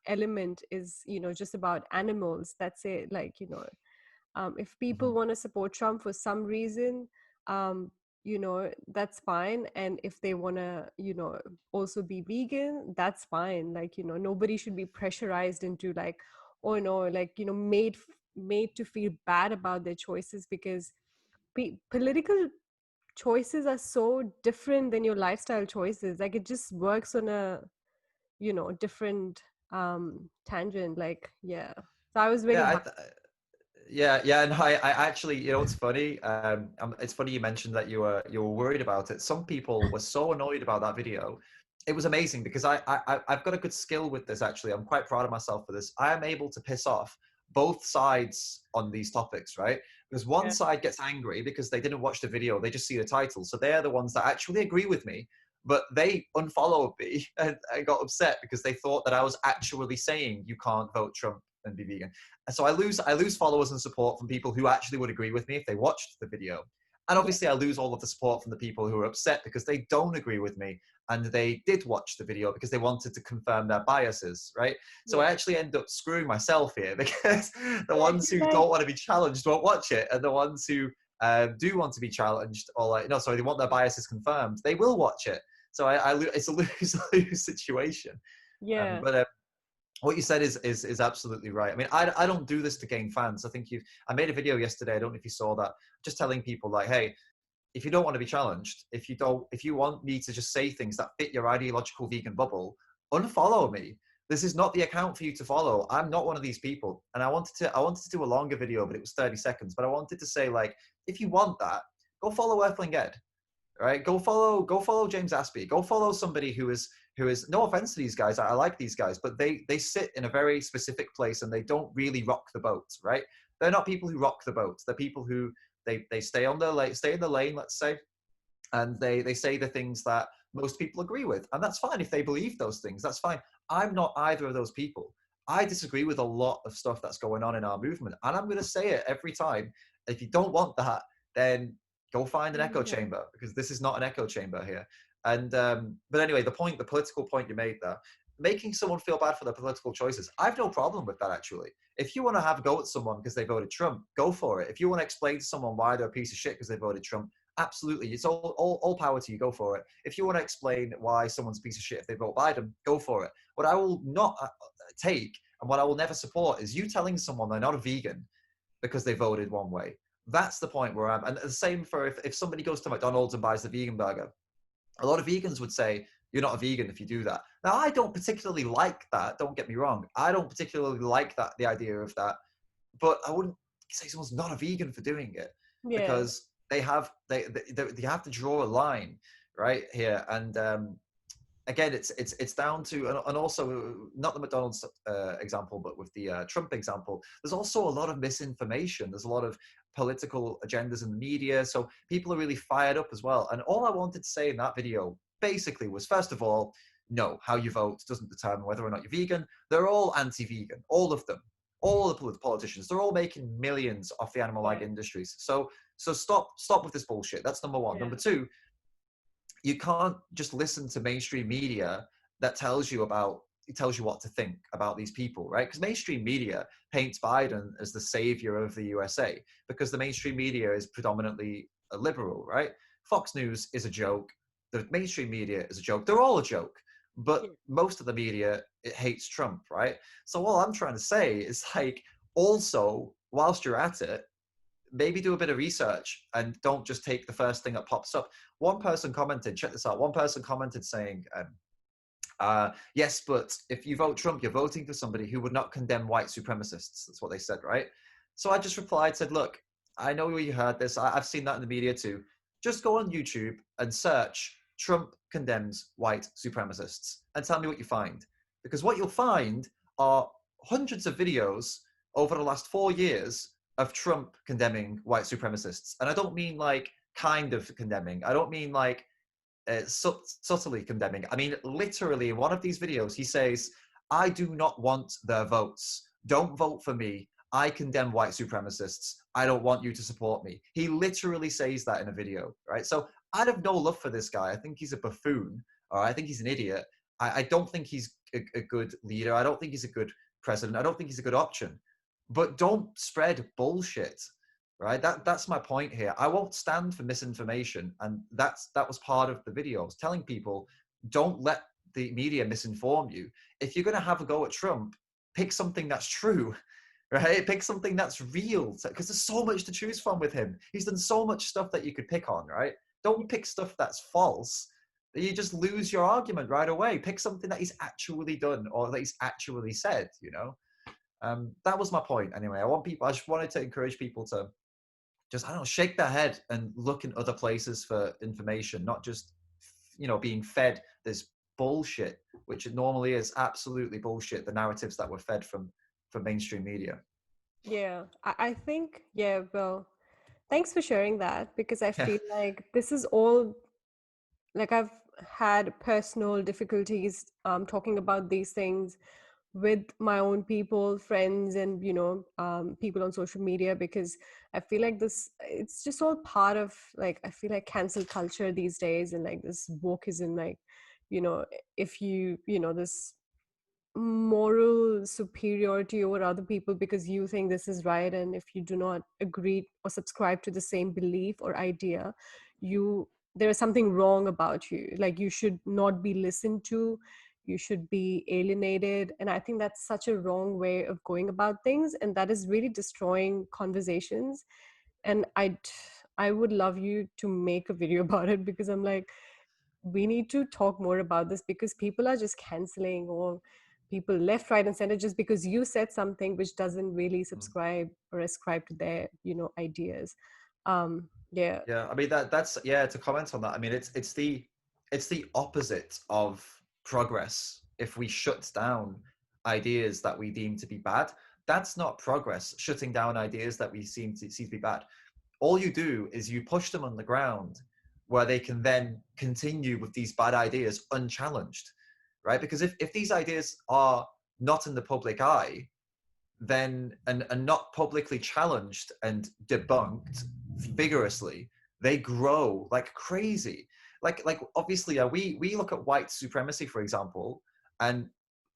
element is just about animals. That's it. Like if people Mhm. want to support Trump for some reason, that's fine. And if they want to also be vegan, that's fine. Like nobody should be pressurized into like, oh no, like made to feel bad about their choices because political choices are so different than your lifestyle choices. Like it just works on a different tangent. Like yeah, so I was really Yeah, happy. yeah, and I actually, it's funny. It's funny you mentioned that you were worried about it. Some people were so annoyed about that video. It was amazing because I've got a good skill with this. Actually, I'm quite proud of myself for this. I am able to piss off both sides on these topics, right? Because one Yeah, side gets angry because they didn't watch the video, they just see the title, so they're the ones that actually agree with me, but they unfollowed me and got upset because they thought that I was actually saying you can't vote Trump and be vegan. And so I lose followers and support from people who actually would agree with me if they watched the video. And yeah, obviously I lose all of the support from the people who are upset because they don't agree with me and they did watch the video because they wanted to confirm their biases, right? So yeah, I actually end up screwing myself here because the yeah. ones 'Cause, who like don't want to be challenged won't watch it, and the ones who do want to be challenged, or like, no, sorry, they want their biases confirmed, they will watch it. So it's a lose-lose situation. yeah, But what you said is absolutely right. I mean, I don't do this to gain fans. I made a video yesterday. I don't know if you saw that, just telling people like, hey, if you don't want to be challenged, if you want me to just say things that fit your ideological vegan bubble, unfollow me. This is not the account for you to follow. I'm not one of these people. And I wanted to do a longer video, but it was 30 seconds. But I wanted to say, like, if you want that, go follow Earthling Ed. Right? Go follow James Aspie. Go follow somebody who is no offense to these guys. I like these guys, but they sit in a very specific place and they don't really rock the boat, right? They're not people who rock the boat. They're people who they stay on stay in the lane, let's say, and they say the things that most people agree with, and that's fine if they believe those things. That's fine. I'm not either of those people. I disagree with a lot of stuff that's going on in our movement, and I'm going to say it every time. If you don't want that, then go find an echo Yeah. chamber, because this is not an echo chamber here. And but anyway, the political point you made there, making someone feel bad for their political choices, I've no problem with that, actually. If you want to have a go at someone because they voted Trump, go for it. If you want to explain to someone why they're a piece of shit because they voted Trump, absolutely, it's all power to you. Go for it. If you want to explain why someone's a piece of shit if they vote Biden, go for it. What I will not take, and what I will never support, is you telling someone they're not a vegan because they voted one way. That's the point where I'm. And the same for if somebody goes to McDonald's and buys the vegan burger. A lot of vegans would say, you're not a vegan if you do that. Now, I don't particularly like that. Don't get me wrong. I don't particularly like that, the idea of that. But I wouldn't say someone's not a vegan for doing it, Yeah. because they have to draw a line right here. And again, it's down to, and also not the McDonald's example, but with the Trump example, there's also a lot of misinformation. There's a lot of political agendas in the media, so people are really fired up as well. And all I wanted to say in that video basically was, first of all, no, how you vote doesn't determine whether or not you're vegan. They're all anti-vegan, all of them, all the politicians. They're all making millions off the animal ag Yeah. industries. So stop with this bullshit. That's number one. Yeah. Number two, you can't just listen to mainstream media that tells you what to think about these people, right? Because mainstream media paints Biden as the savior of the USA, because the mainstream media is predominantly a liberal, right? Fox News is a joke. The mainstream media is a joke. They're all a joke, but Yeah. most of the media, it hates Trump, right? So all I'm trying to say is, like, also, whilst you're at it, maybe do a bit of research and don't just take the first thing that pops up. One person commented, check this out. One person commented saying, yes, but if you vote Trump, you're voting for somebody who would not condemn white supremacists. That's what they said, right? So I just replied, said, look, I know you heard this. I've seen that in the media too. Just go on YouTube and search Trump condemns white supremacists and tell me what you find. Because what you'll find are hundreds of videos over the last 4 years of Trump condemning white supremacists. And I don't mean like kind of condemning. I don't mean like subtly condemning. I mean, literally, in one of these videos, he says, I do not want their votes. Don't vote for me. I condemn white supremacists. I don't want you to support me. He literally says that in a video, right? So I'd have no love for this guy. I think he's a buffoon, or I think he's an idiot. I don't think he's a good leader. I don't think he's a good president. I don't think he's a good option. But don't spread bullshit, right? That's my point here. I won't stand for misinformation, and that was part of the video. I was telling people, don't let the media misinform you. If you're going to have a go at Trump, pick something that's true, right? Pick something that's real, because there's so much to choose from with him. He's done so much stuff that you could pick on, right? Don't pick stuff that's false. You just lose your argument right away. Pick something that he's actually done or that he's actually said, you know? That was my point anyway. I just wanted to encourage people to just, I don't know, shake their head and look in other places for information, not just, being fed this bullshit, which it normally is absolutely bullshit, the narratives that were fed from mainstream media. Yeah. I think, yeah, well, thanks for sharing that, because I Yeah. feel like this is all, like, I've had personal difficulties talking about these things with my own people, friends, and people on social media, because I feel like it's just all part of, like, I feel like cancel culture these days, and like this wokeism, like, you know if this moral superiority over other people because you think this is right, and if you do not agree or subscribe to the same belief or idea, you there is something wrong about you, like you should not be listened to, you should be alienated. And I think that's such a wrong way of going about things, and that is really destroying conversations. And I would love you to make a video about it, because I'm like, we need to talk more about this, because people are just canceling, or people left, right, and center, just because you said something which doesn't really subscribe or ascribe to their ideas. Yeah. Yeah, I mean that's yeah, to comment on that. I mean it's the opposite of progress. If we shut down ideas that we deem to be bad, that's not progress. Shutting down ideas that we see to be bad. All you do is you push them on the ground where they can then continue with these bad ideas unchallenged. right? Because if these ideas are not in the public eye, then and not publicly challenged and debunked vigorously, they grow like crazy. Like obviously, we look at white supremacy, for example, and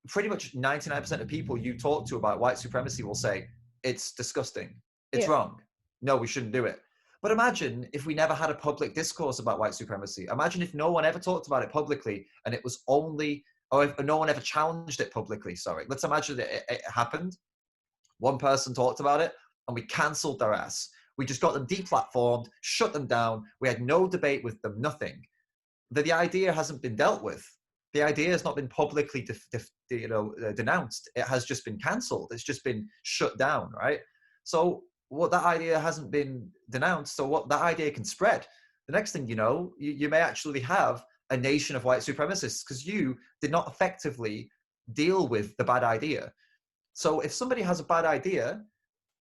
pretty much 99% of people you talk to about white supremacy will say it's disgusting, it's Yeah. wrong, no, we shouldn't do it. But imagine if we never had a public discourse about white supremacy. Imagine if no one ever talked about it publicly, and it was only, or if no one ever challenged it publicly. Sorry, let's imagine that it happened. One person talked about it and we cancelled their ass. We just got them deplatformed, shut them down. We had no debate with them, nothing. The idea hasn't been dealt with. The idea has not been publicly denounced. It has just been cancelled. It's just been shut down, right? So what that idea hasn't been denounced, so what that idea can spread. The next thing you know, you may actually have a nation of white supremacists because you did not effectively deal with the bad idea. So if somebody has a bad idea,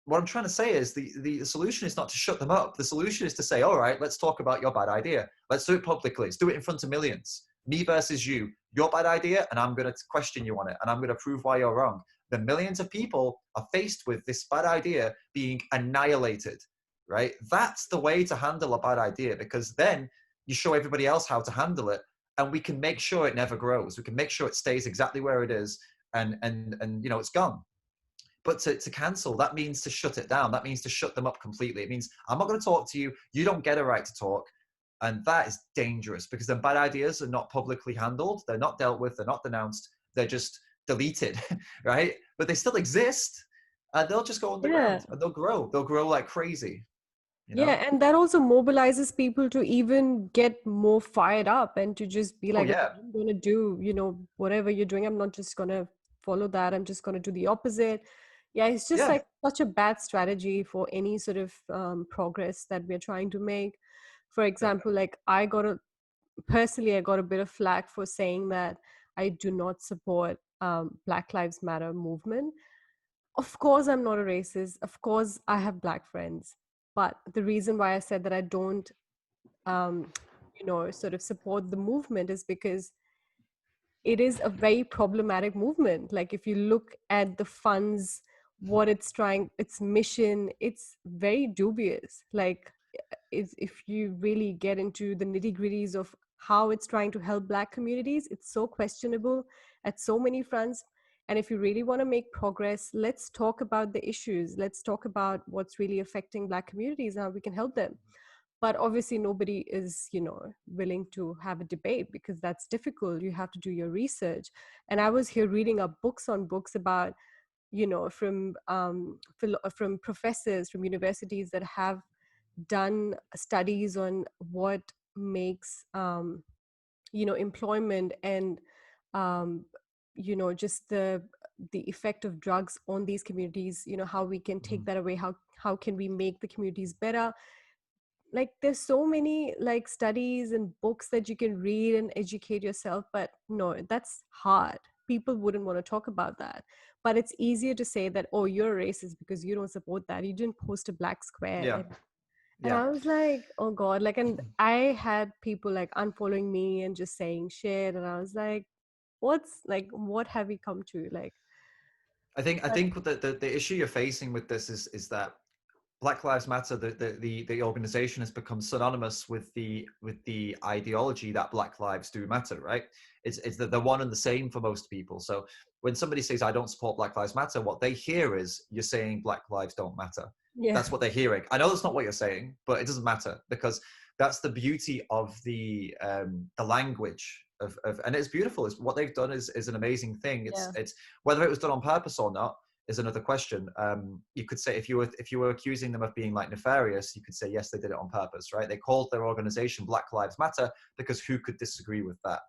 what I'm trying to say is the solution is not to shut them up. The solution is to say, all right, let's talk about your bad idea. Let's do it publicly. Let's do it in front of millions. Me versus you. Your bad idea, and I'm going to question you on it, and I'm going to prove why you're wrong. The millions of people are faced with this bad idea being annihilated, right? That's the way to handle a bad idea, because then you show everybody else how to handle it, and we can make sure it never grows. We can make sure it stays exactly where it is, and it's gone. But to cancel, that means to shut it down. That means to shut them up completely. It means I'm not going to talk to you. You don't get a right to talk. And that is dangerous because then bad ideas are not publicly handled. They're not dealt with. They're not denounced. They're just deleted, right? But they still exist. And they'll just go Yeah. underground and they'll grow. They'll grow like crazy, you know? Yeah, and that also mobilizes people to even get more fired up and to just be Oh, like, okay, yeah. I'm going to do, whatever you're doing. I'm not just going to follow that. I'm just going to do the opposite. Yeah, it's just Yeah. like such a bad strategy for any sort of progress that we're trying to make. For Yeah. example, like personally, I got a bit of flack for saying that I do not support Black Lives Matter movement. Of course, I'm not a racist. Of course, I have Black friends. But the reason why I said that I don't, um, sort of support the movement is because it is a very problematic movement. Like if you look at the funds, what it's trying, its mission, it's very dubious. Like if you really get into the nitty gritties of how it's trying to help Black communities, it's so questionable at so many fronts. And if you really want to make progress, let's talk about the issues. Let's talk about what's really affecting Black communities and how we can help them. But obviously nobody is willing to have a debate because that's difficult. You have to do your research. And I was here reading up books on books about from professors from universities that have done studies on what makes employment and just the effect of drugs on these communities, how we can take Mhm. that away, how can we make the communities better. Like there's so many like studies and books that you can read and educate yourself, but no, that's hard. People wouldn't want to talk about that. But it's easier to say that, oh, you're a racist because you don't support that, you didn't post a black square. Yeah. And Yeah. I was like, oh god, like, and I had people like unfollowing me and just saying shit, and I was like, what have we come to, like. But I think the issue you're facing with this is that Black Lives Matter, the organization, has become synonymous with the ideology that Black lives do matter, right? It's the one and the same for most people. So when somebody says I don't support Black Lives Matter, what they hear is you're saying Black lives don't matter. yeah. That's what they're hearing. I know that's not what you're saying, but it doesn't matter because that's the beauty of the language of and it's beautiful. It's what they've done is an amazing thing. Yeah. It's whether it was done on purpose or not is another question. You could say if you were accusing them of being like nefarious, you could say yes, they did it on purpose, right? They called their organization Black Lives Matter because who could disagree with that,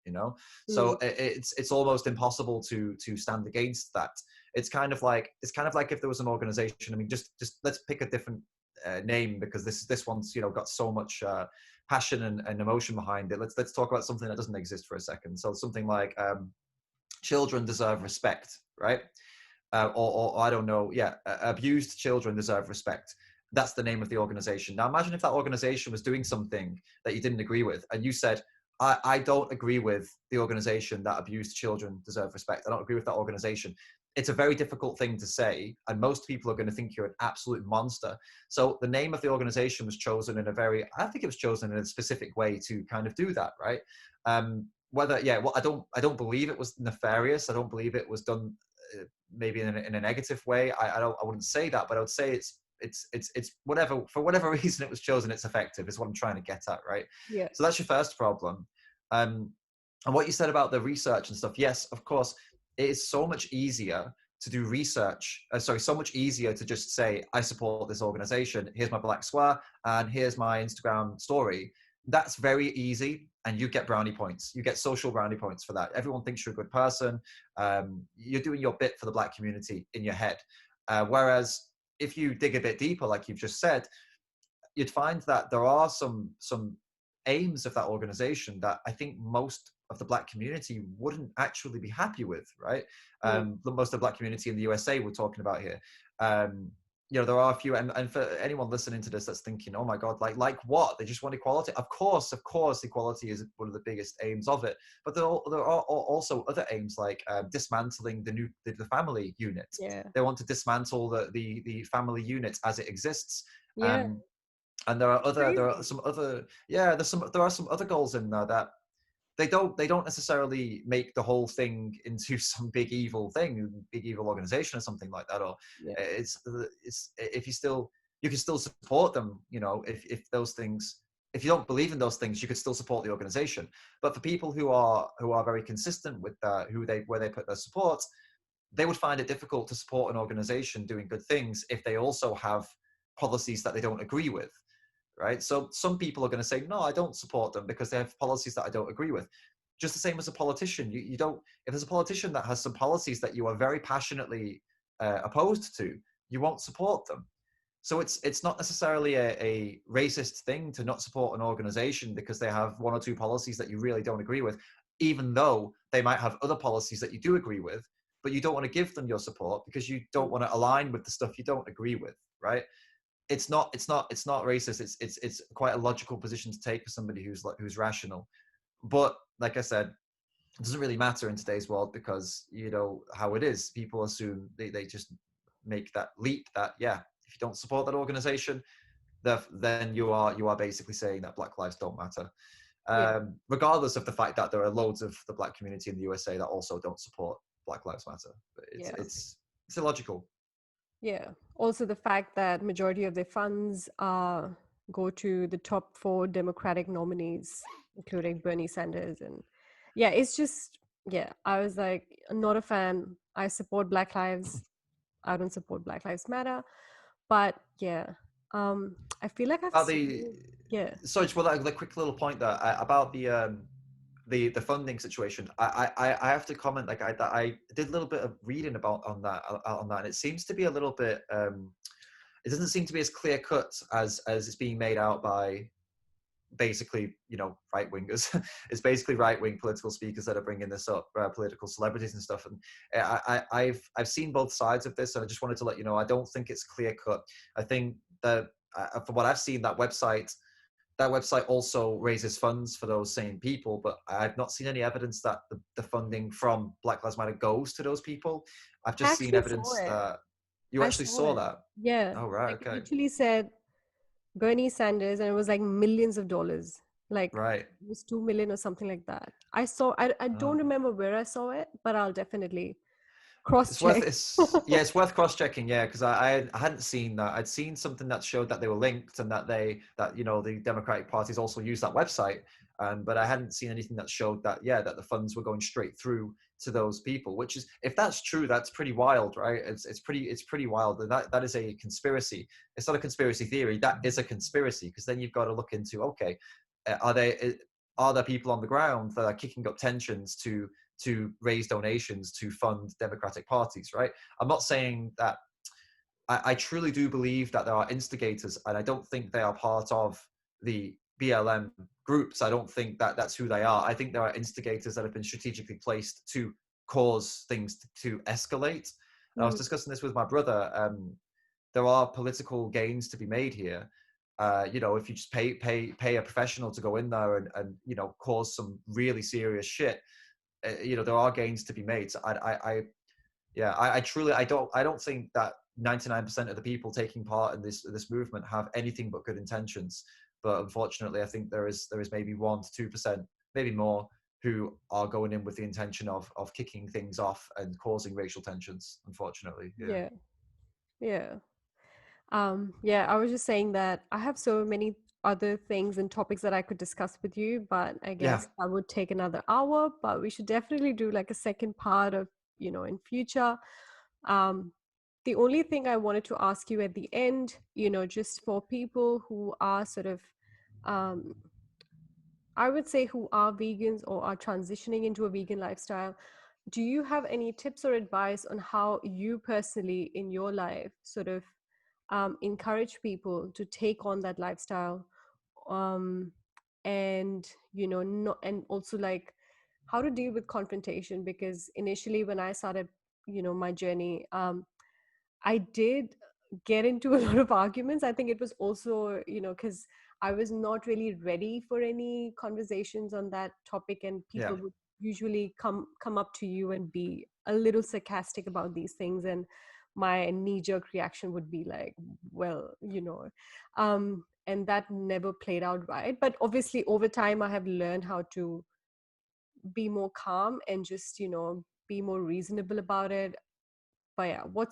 you know? Mm. So it's almost impossible to stand against that. It's kind of like if there was an organization. I mean, just let's pick a different name because this one's got so much passion and emotion behind it. Let's talk about something that doesn't exist for a second. So something like children deserve respect, right? Or I don't know, yeah, abused children deserve respect. That's the name of the organization. Now imagine if that organization was doing something that you didn't agree with and you said, I don't agree with the organization that abused children deserve respect. I don't agree with that organization. It's a very difficult thing to say, and most people are going to think you're an absolute monster. So the name of the organization was chosen in a very, I think it was chosen in a specific way to kind of do that, right? Whether, yeah, well, I don't believe it was nefarious. I don't believe it was done maybe in a negative way. I wouldn't say that, but I would say it's whatever, for whatever reason it was chosen, it's effective is what I'm trying to get at, right? Yeah. So that's your first problem. And what you said about the research and stuff, yes, of course, it is so much easier to do research. So much easier to just say, I support this organization. Here's my black square, and here's my Instagram story. That's very easy, and you get brownie points. You get social brownie points for that. Everyone thinks you're a good person. You're doing your bit for the black community in your head. Whereas if you dig a bit deeper, like you've just said, you'd find that there are some aims of that organization that I think most of the black community wouldn't actually be happy with, right? Yeah. Most of the black community in the USA we're talking about here. You know, there are a few, and for anyone listening to this that's thinking, oh my God, like what? They just want equality. Of course, equality is one of the biggest aims of it. But there are also other aims like dismantling the family unit. Yeah. They want to dismantle the family unit as it exists. Yeah. Um, and there are Crazy. some other, yeah, there are some other goals in there that they don't necessarily make the whole thing into some big evil thing, big evil organization or something like that. Or Yeah. it's if you can still support them, you know, if those things, if you don't believe in those things, you could still support the organization. But for people who are very consistent with where they put their support, they would find it difficult to support an organization doing good things if they also have policies that they don't agree with, right? So some people are going to say, no, I don't support them because they have policies that I don't agree with. Just the same as a politician. You don't, if there's a politician that has some policies that you are very passionately opposed to, you won't support them. So it's not necessarily a racist thing to not support an organization because they have one or two policies that you really don't agree with, even though they might have other policies that you do agree with, but you don't want to give them your support because you don't want to align with the stuff you don't agree with, right? It's not racist. It's quite a logical position to take for somebody who's rational. But like I said, it doesn't really matter in today's world because you know how it is. People assume they just make that leap that, yeah, if you don't support that organization, then you are basically saying that Black lives don't matter. Yeah. Regardless of the fact that there are loads of the black community in the USA that also don't support Black Lives Matter. But Yeah. it's illogical. Yeah. Also, the fact that majority of their funds go to the top four Democratic nominees, including Bernie Sanders, and yeah, it's just yeah. I was like, not a fan. I support Black Lives. I don't support Black Lives Matter, but yeah, I feel like I've About seen the yeah. sorry, just well, the quick little point there about the funding situation. I have to comment, like I did a little bit of reading about on that, and it seems to be a little bit it doesn't seem to be as clear cut as it's being made out by basically, you know, right wingers. It's basically right wing political speakers that are bringing this up, political celebrities and stuff. And I've seen both sides of this, and I just wanted to let you know I don't think it's clear cut. I think that from what I've seen, that website also raises funds for those same people, but I've not seen any evidence that the funding from Black Lives Matter goes to those people. I've I just seen actually saw evidence it. that you I actually saw saw it. that. Yeah, Oh, right. like it Okay. literally said Bernie Sanders, and it was like millions of dollars. Like Right. it was 2 million or something like that. I saw. I don't Oh. remember where I saw it, but I'll definitely cross It's worth check. it's yeah, it's worth cross checking, yeah, because I hadn't seen that. I'd seen something that showed that they were linked and that you know the Democratic parties also use that website, but I hadn't seen anything that showed that that the funds were going straight through to those people. Which is, if that's true, that's pretty wild, right? It's pretty wild. And that is a conspiracy. It's not a conspiracy theory. That is a conspiracy because then you've got to look into, okay, are there people on the ground that are kicking up tensions to raise donations to fund Democratic parties, right? I'm not saying that. I truly do believe that there are instigators, and I don't think they are part of the BLM groups. I don't think that that's who they are. I think there are instigators that have been strategically placed to cause things to escalate. And I was Mm, discussing this with my brother. There are political gains to be made here, You know, if you just pay a professional to go in there and you know, cause some really serious shit, you know, there are gains to be made. So I truly, I don't think that 99% of the people taking part in this movement have anything but good intentions. But unfortunately, I think there is maybe 1 to 2%, maybe more, who are going in with the intention of kicking things off and causing racial tensions. Unfortunately, yeah, Yeah. Yeah. Yeah, I was just saying that I have so many other things and topics that I could discuss with you, but I yeah, guess that would take another hour. But we should definitely do like a second part of, in future. Um, the only thing I wanted to ask you at the end, just for people who are sort of, um, I would say who are vegans or are transitioning into a vegan lifestyle, do you have any tips or advice on how you personally in your life sort of encourage people to take on that lifestyle, um, and not, and also like how to deal with confrontation? Because initially when I started my journey, I did get into a lot of arguments. I think it was also, because I was not really ready for any conversations on that topic, and people yeah. would usually come up to you and be a little sarcastic about these things, and my knee jerk reaction would be like, well, and that never played out right. But obviously over time I have learned how to be more calm and just, be more reasonable about it. But yeah, what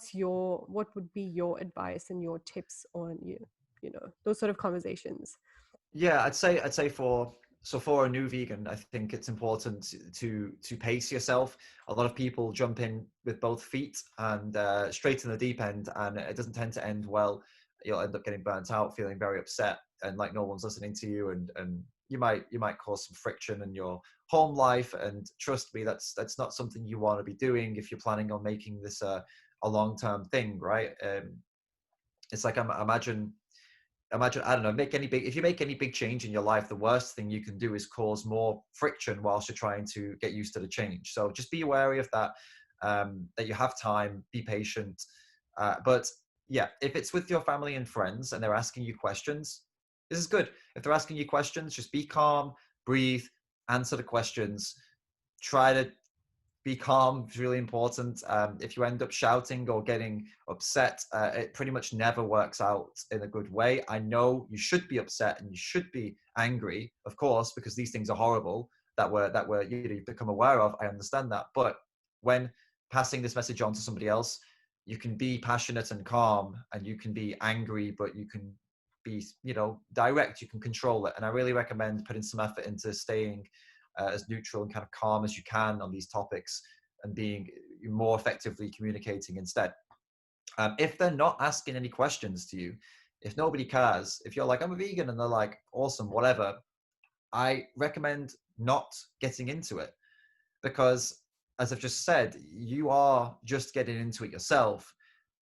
would be your advice and your tips on those sort of conversations? Yeah, I'd say for a new vegan, I think it's important to pace yourself. A lot of people jump in with both feet and straight in the deep end, and it doesn't tend to end well. You'll end up getting burnt out, feeling very upset, and like no one's listening to you, and you might cause some friction in your home life. And trust me, that's not something you want to be doing if you're planning on making this a long-term thing, right? It's like imagine, I don't know, if you make any big change in your life, the worst thing you can do is cause more friction whilst you're trying to get used to the change. So just be wary of that, that you have time, be patient. But yeah, if it's with your family and friends and they're asking you questions, this is good. If they're asking you questions, just be calm, breathe, answer the questions. Try to be calm is really important. If you end up shouting or getting upset, it pretty much never works out in a good way. I know you should be upset and you should be angry, of course, because these things are horrible that you've become aware of. I understand that, but when passing this message on to somebody else, you can be passionate and calm, and you can be angry, but you can be, direct. You can control it, and I really recommend putting some effort into staying as neutral and kind of calm as you can on these topics, and being more effectively communicating instead. If they're not asking any questions to you, if nobody cares, if you're like, I'm a vegan, and they're like, awesome, whatever, I recommend not getting into it, because as I've just said, you are just getting into it yourself.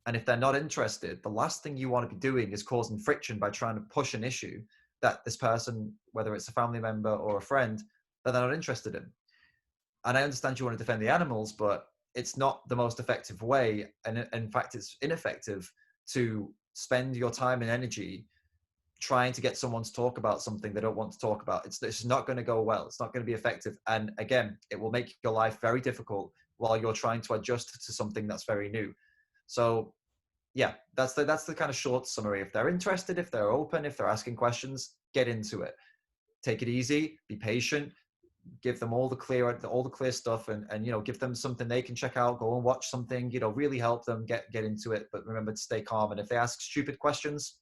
And if they're not interested, the last thing you want to be doing is causing friction by trying to push an issue that this person, whether it's a family member or a friend, that they're not interested in. And I understand you want to defend the animals, but it's not the most effective way. And in fact, it's ineffective to spend your time and energy trying to get someone to talk about something they don't want to talk about. It's not going to go well. It's not going to be effective. And again, it will make your life very difficult while you're trying to adjust to something that's very new. So yeah, that's the kind of short summary. If they're interested, if they're open, if they're asking questions, get into it. Take it easy, be patient, give them all the clear stuff, and give them something they can check out, go and watch something, really help them get into it. But remember to stay calm. And if they ask stupid questions,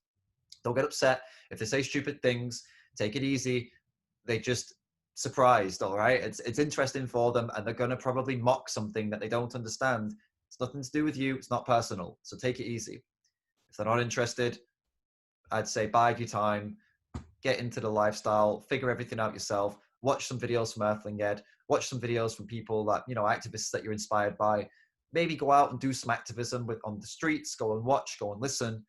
don't get upset. If they say stupid things, take it easy. They just surprised, all right? It's interesting for them, and they're going to probably mock something that they don't understand. It's nothing to do with you. It's not personal. So take it easy. If they're not interested, I'd say bide your time, get into the lifestyle, figure everything out yourself, watch some videos from Earthling Ed, watch some videos from people that, activists that you're inspired by, maybe go out and do some activism on the streets, go and watch, go and listen.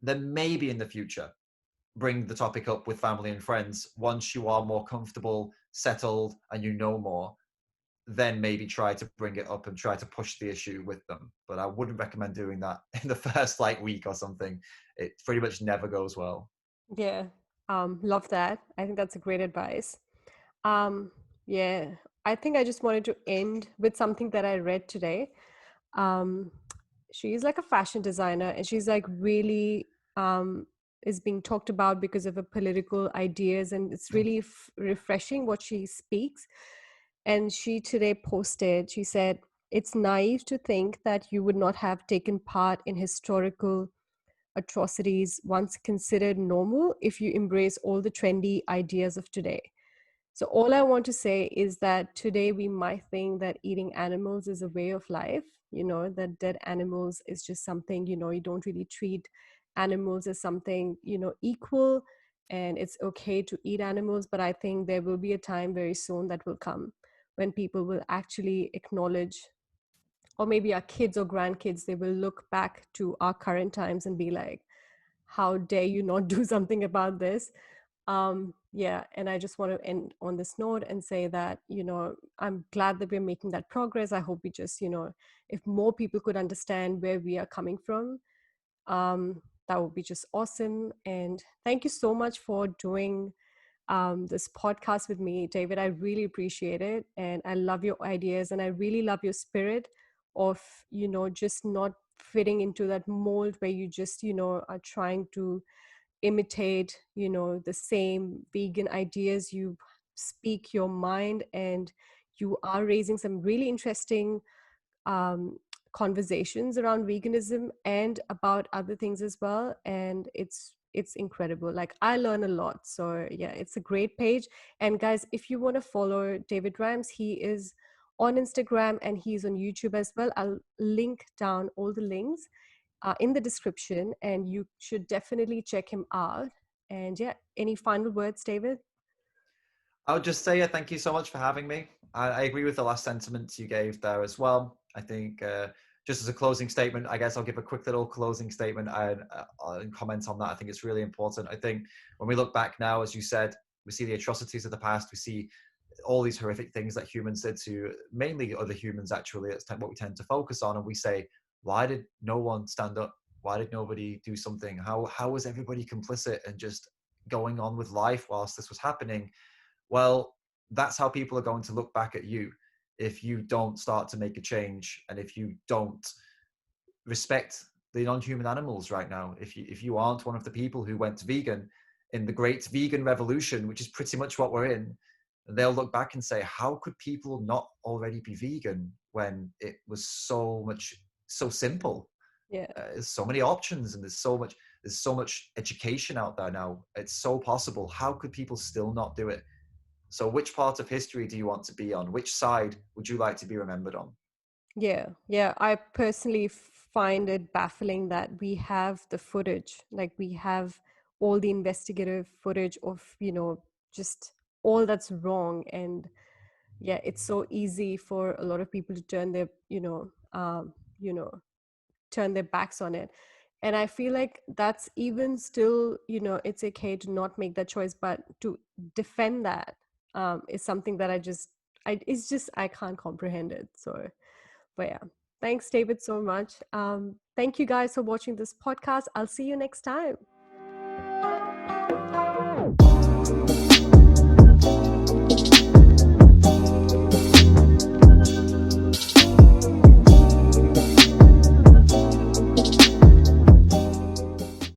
Then maybe in the future, bring the topic up with family and friends once you are more comfortable, settled, and you know more. Then maybe try to bring it up and try to push the issue with them. But I wouldn't recommend doing that in the first week or something. It pretty much never goes well. Yeah. Love that. I think that's a great advice. Um, yeah. I think I just wanted to end with something that I read today. Um, she's like a fashion designer, and she's like really is being talked about because of her political ideas, and it's really refreshing what she speaks. And she today posted, she said, "It's naive to think that you would not have taken part in historical atrocities once considered normal if you embrace all the trendy ideas of today." So, all I want to say is that today we might think that eating animals is a way of life, that dead animals is just something, you don't really treat animals as something, equal, and it's okay to eat animals. But I think there will be a time very soon that will come when people will actually acknowledge, or maybe our kids or grandkids, they will look back to our current times and be like, how dare you not do something about this? Yeah, and I just want to end on this note and say that, I'm glad that we're making that progress. I hope we just, if more people could understand where we are coming from, that would be just awesome. And thank you so much for doing this podcast with me, David. I really appreciate it. And I love your ideas, and I really love your spirit of, just not fitting into that mold where you just, are trying to imitate, the same vegan ideas. You speak your mind, and you are raising some really interesting um, conversations around veganism and about other things as well. And it's incredible. Like, I learn a lot. So yeah, it's a great page. And guys, if you want to follow David Rams, he is on Instagram and he's on YouTube as well. I'll link down all the links in the description, and you should definitely check him out. And yeah, any final words, David? I would just say thank you so much for having me. I agree with the last sentiments you gave there as well. I think just as a closing statement, I guess I'll give a quick little closing statement and comment on that. I think it's really important. I think when we look back now, as you said, we see the atrocities of the past. We see all these horrific things that humans did to mainly other humans. Actually, that's what we tend to focus on, and we say, why did no one stand up? Why did nobody do something? How was everybody complicit and just going on with life whilst this was happening? Well, that's how people are going to look back at you if you don't start to make a change, and if you don't respect the non-human animals right now. If you aren't one of the people who went vegan in the great vegan revolution, which is pretty much what we're in, they'll look back and say, how could people not already be vegan when it was so simple? Yeah. There's so many options, and there's so much education out there now. It's so possible. How could people still not do it? So which part of history do you want to be on? Which side would you like to be remembered on? Yeah, yeah. I personally find it baffling that we have the footage, like we have all the investigative footage of, just all that's wrong. And yeah, it's so easy for a lot of people to turn their, turn their backs on it. And I feel like that's even still, it's okay to not make that choice, but to defend that is something that it's just, I can't comprehend it. So, but yeah, thanks, David, so much. Thank you guys for watching this podcast. I'll see you next time.